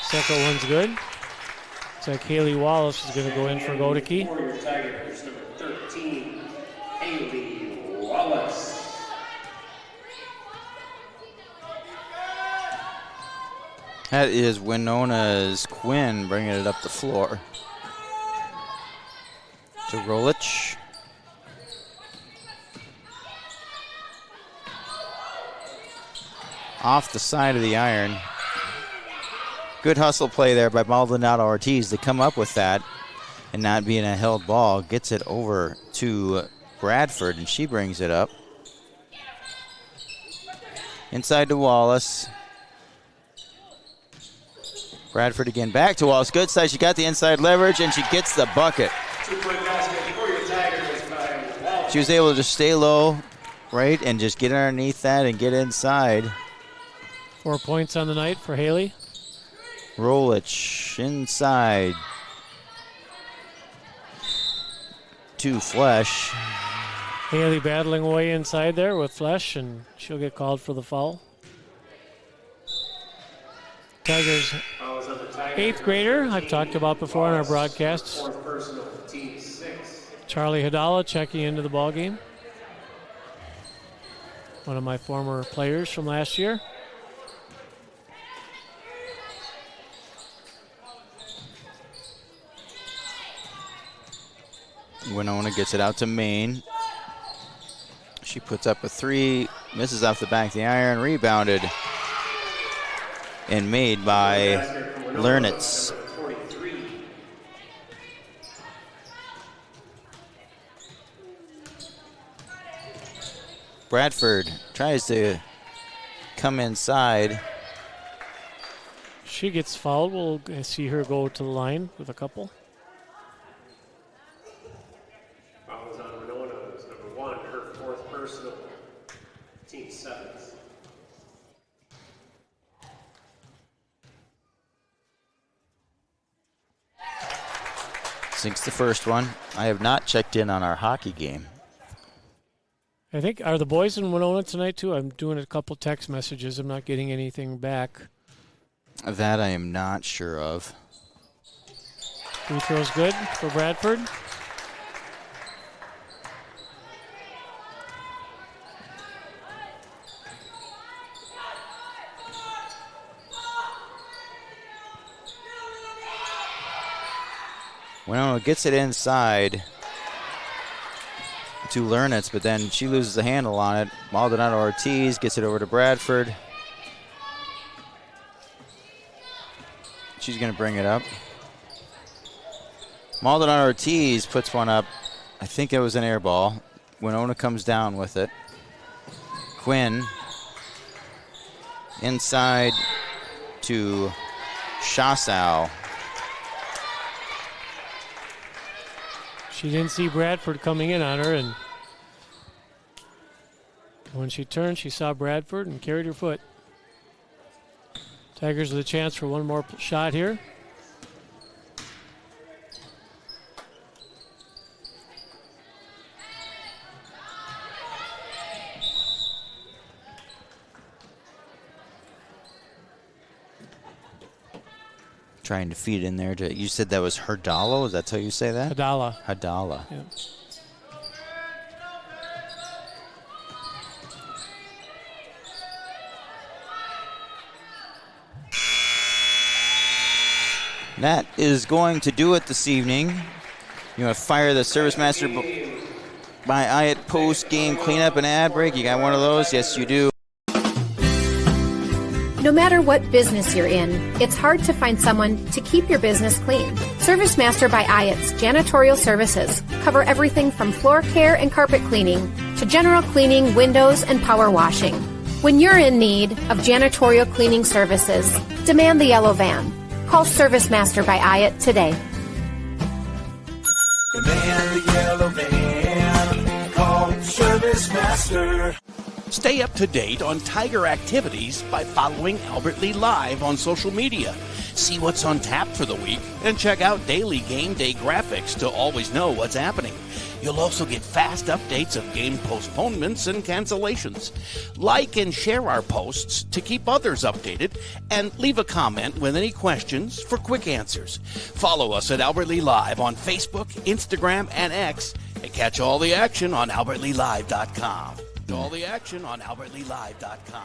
Second one's good. It's like Haley Wallace is going to go in for Godeke. For your Tigers, number 13, Haley Wallace. That is Winona's Quinn bringing it up the floor. To Rolich. Off the side of the iron. Good hustle play there by Maldonado Ortiz to come up with that and not being a held ball. Gets it over to Bradford, and she brings it up. Inside to Wallace. Bradford again back to Wallace. Good side. She got the inside leverage, and she gets the bucket. 2-point basket for your Tigers by Wallace. She was able to just stay low, right, and just get underneath that and get inside. 4 points on the night for Haley. Rolich inside to Flesh. Haley battling away inside there with Flesh, and she'll get called for the foul. Tigers, Fouls on the Tigers. 8th grader, I've talked about before on our broadcasts. Fourth personal, team 6. Charlie Hadala checking into the ball game. One of my former players from last year. Winona gets it out to Maine. She puts up a 3, misses off the back of the iron, rebounded and made by Lernitz. Bradford tries to come inside. She gets fouled. We'll see her go to the line with a couple. Fouls on Winona is number 1, her 4th personal, team 7th. Sinks the first one. I have not checked in on our hockey game. I think, are the boys in Winona tonight too? I'm doing a couple text messages. I'm not getting anything back. That I am not sure of. Free throw's good for Bradford. Winona gets it inside to Lernitz, but then she loses the handle on it. Maldonado Ortiz gets it over to Bradford. She's going to bring it up. Maldonado Ortiz puts one up. I think it was an air ball. Winona comes down with it. Quinn inside to Shasau. She didn't see Bradford coming in on her, and when she turned, she saw Bradford and carried her foot. Tigers with a chance for one more shot here. Trying to feed in there. You said that was Herdalo? Is that how you say that? Hadala. Hadala. Yeah. That is going to do it this evening. You want to fire the Service Master by Ayat post-game cleanup and ad break? You got one of those? Yes, you do. No matter what business you're in, it's hard to find someone to keep your business clean. Service Master by Ayat's janitorial services cover everything from floor care and carpet cleaning to general cleaning, windows, and power washing. When you're in need of janitorial cleaning services, demand the yellow van. Call Service Master by Ayat today. Demand the yellow van. Call Service Master. Stay up to date on Tiger activities by following Albert Lee Live on social media. See what's on tap for the week and check out daily game day graphics to always know what's happening. You'll also get fast updates of game postponements and cancellations. Like and share our posts to keep others updated, and leave a comment with any questions for quick answers. Follow us at Albert Lee Live on Facebook, Instagram, and X, and catch all the action on albertleelive.com. All the action on albertleelive.com.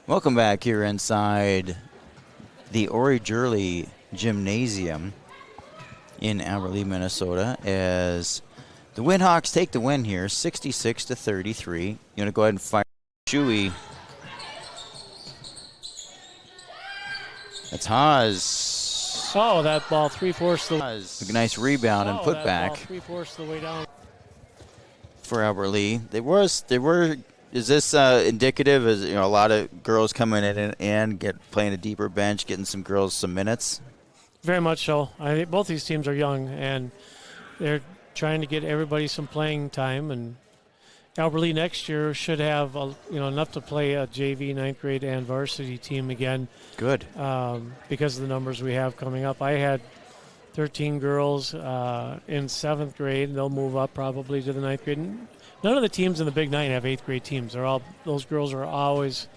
Welcome back here inside the Ori Jurley Gymnasium in Albert Lee, Minnesota, as the Windhawks take the win here, 66-33. You want to go ahead and fire Chewy. That's Haas. Oh, that ball 3/4 the way. A nice rebound and put back. Ball 3/4 the way down. for Albert Lee. Is this indicative? Is a lot of girls coming in and playing a deeper bench, getting some girls some minutes? Very much so. I think both these teams are young, and they're trying to get everybody some playing time. And Albert Lee next year should have enough to play a JV, 9th grade, and varsity team again. Good. Because of the numbers we have coming up. I had 13 girls in 7th grade, and they'll move up probably to the 9th grade. None of the teams in the Big Nine have 8th grade teams. Those girls are always,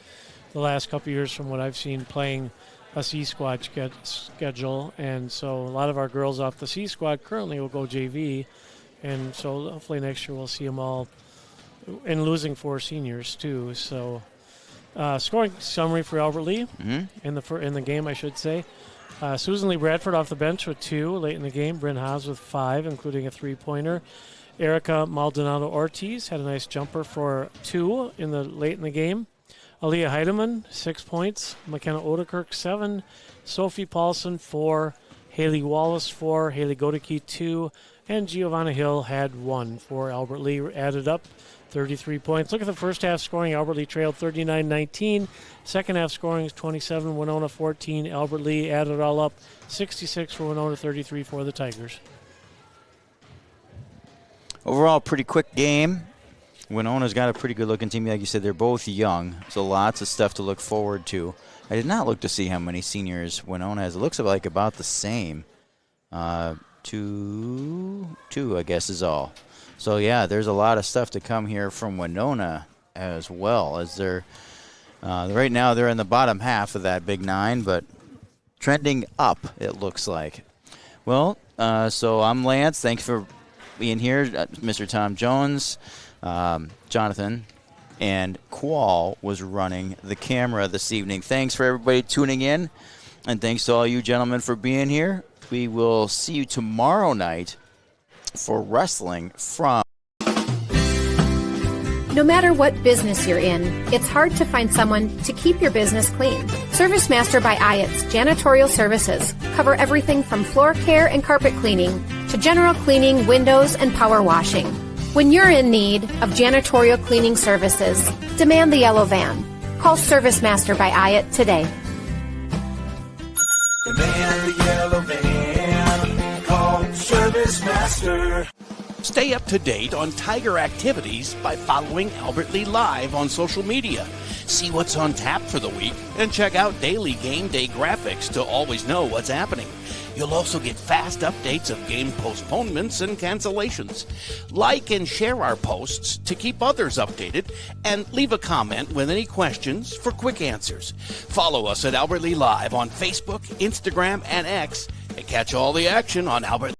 the last couple years from what I've seen, playing a C squad schedule, and so a lot of our girls off the C squad currently will go JV, and so hopefully next year we'll see them all, and losing 4 seniors too. So scoring summary for Albert Lee in the game, I should say. Susan Lee Bradford off the bench with 2 late in the game. Bryn Haas with 5, including a 3-pointer. Erica Maldonado Ortiz had a nice jumper for 2 late in the game. Aaliyah Heidemann, 6 points. McKenna Odekirk, 7. Sophie Paulson, 4. Haley Wallace, 4. Haley Godeke, 2. And Giovanna Hill had 1 for Albert Lee. Added up 33 points. Look at the first half scoring. Albert Lee trailed 39-19. Second half scoring is 27. Winona 14. Albert Lee added it all up 66 for Winona, 33 for the Tigers. Overall, pretty quick game. Winona's got a pretty good-looking team. Like you said, they're both young, so lots of stuff to look forward to. I did not look to see how many seniors Winona has. It looks like about the same. 2, I guess, is all. So, yeah, there's a lot of stuff to come here from Winona as well. As they're right now, they're in the bottom half of that Big Nine, but trending up, it looks like. Well, so I'm Lance. Thanks for being here. Mr. Tom Jones. Jonathan and Qual was running the camera this evening. Thanks for everybody tuning in, and thanks to all you gentlemen for being here. We will see you tomorrow night for wrestling from... No matter what business you're in, it's hard to find someone to keep your business clean. Service Master by Ayatt's Janitorial Services cover everything from floor care and carpet cleaning to general cleaning, windows, and power washing. When you're in need of janitorial cleaning services, demand the yellow van. Call Service Master by Ayatt today. Demand the yellow van. Call Service Master. Stay up to date on Tiger activities by following Albert Lee Live on social media. See what's on tap for the week and check out daily game day graphics to always know what's happening. You'll also get fast updates of game postponements and cancellations. Like and share our posts to keep others updated, and leave a comment with any questions for quick answers. Follow us at Albert Lee Live on Facebook, Instagram, and X, and catch all the action on Albert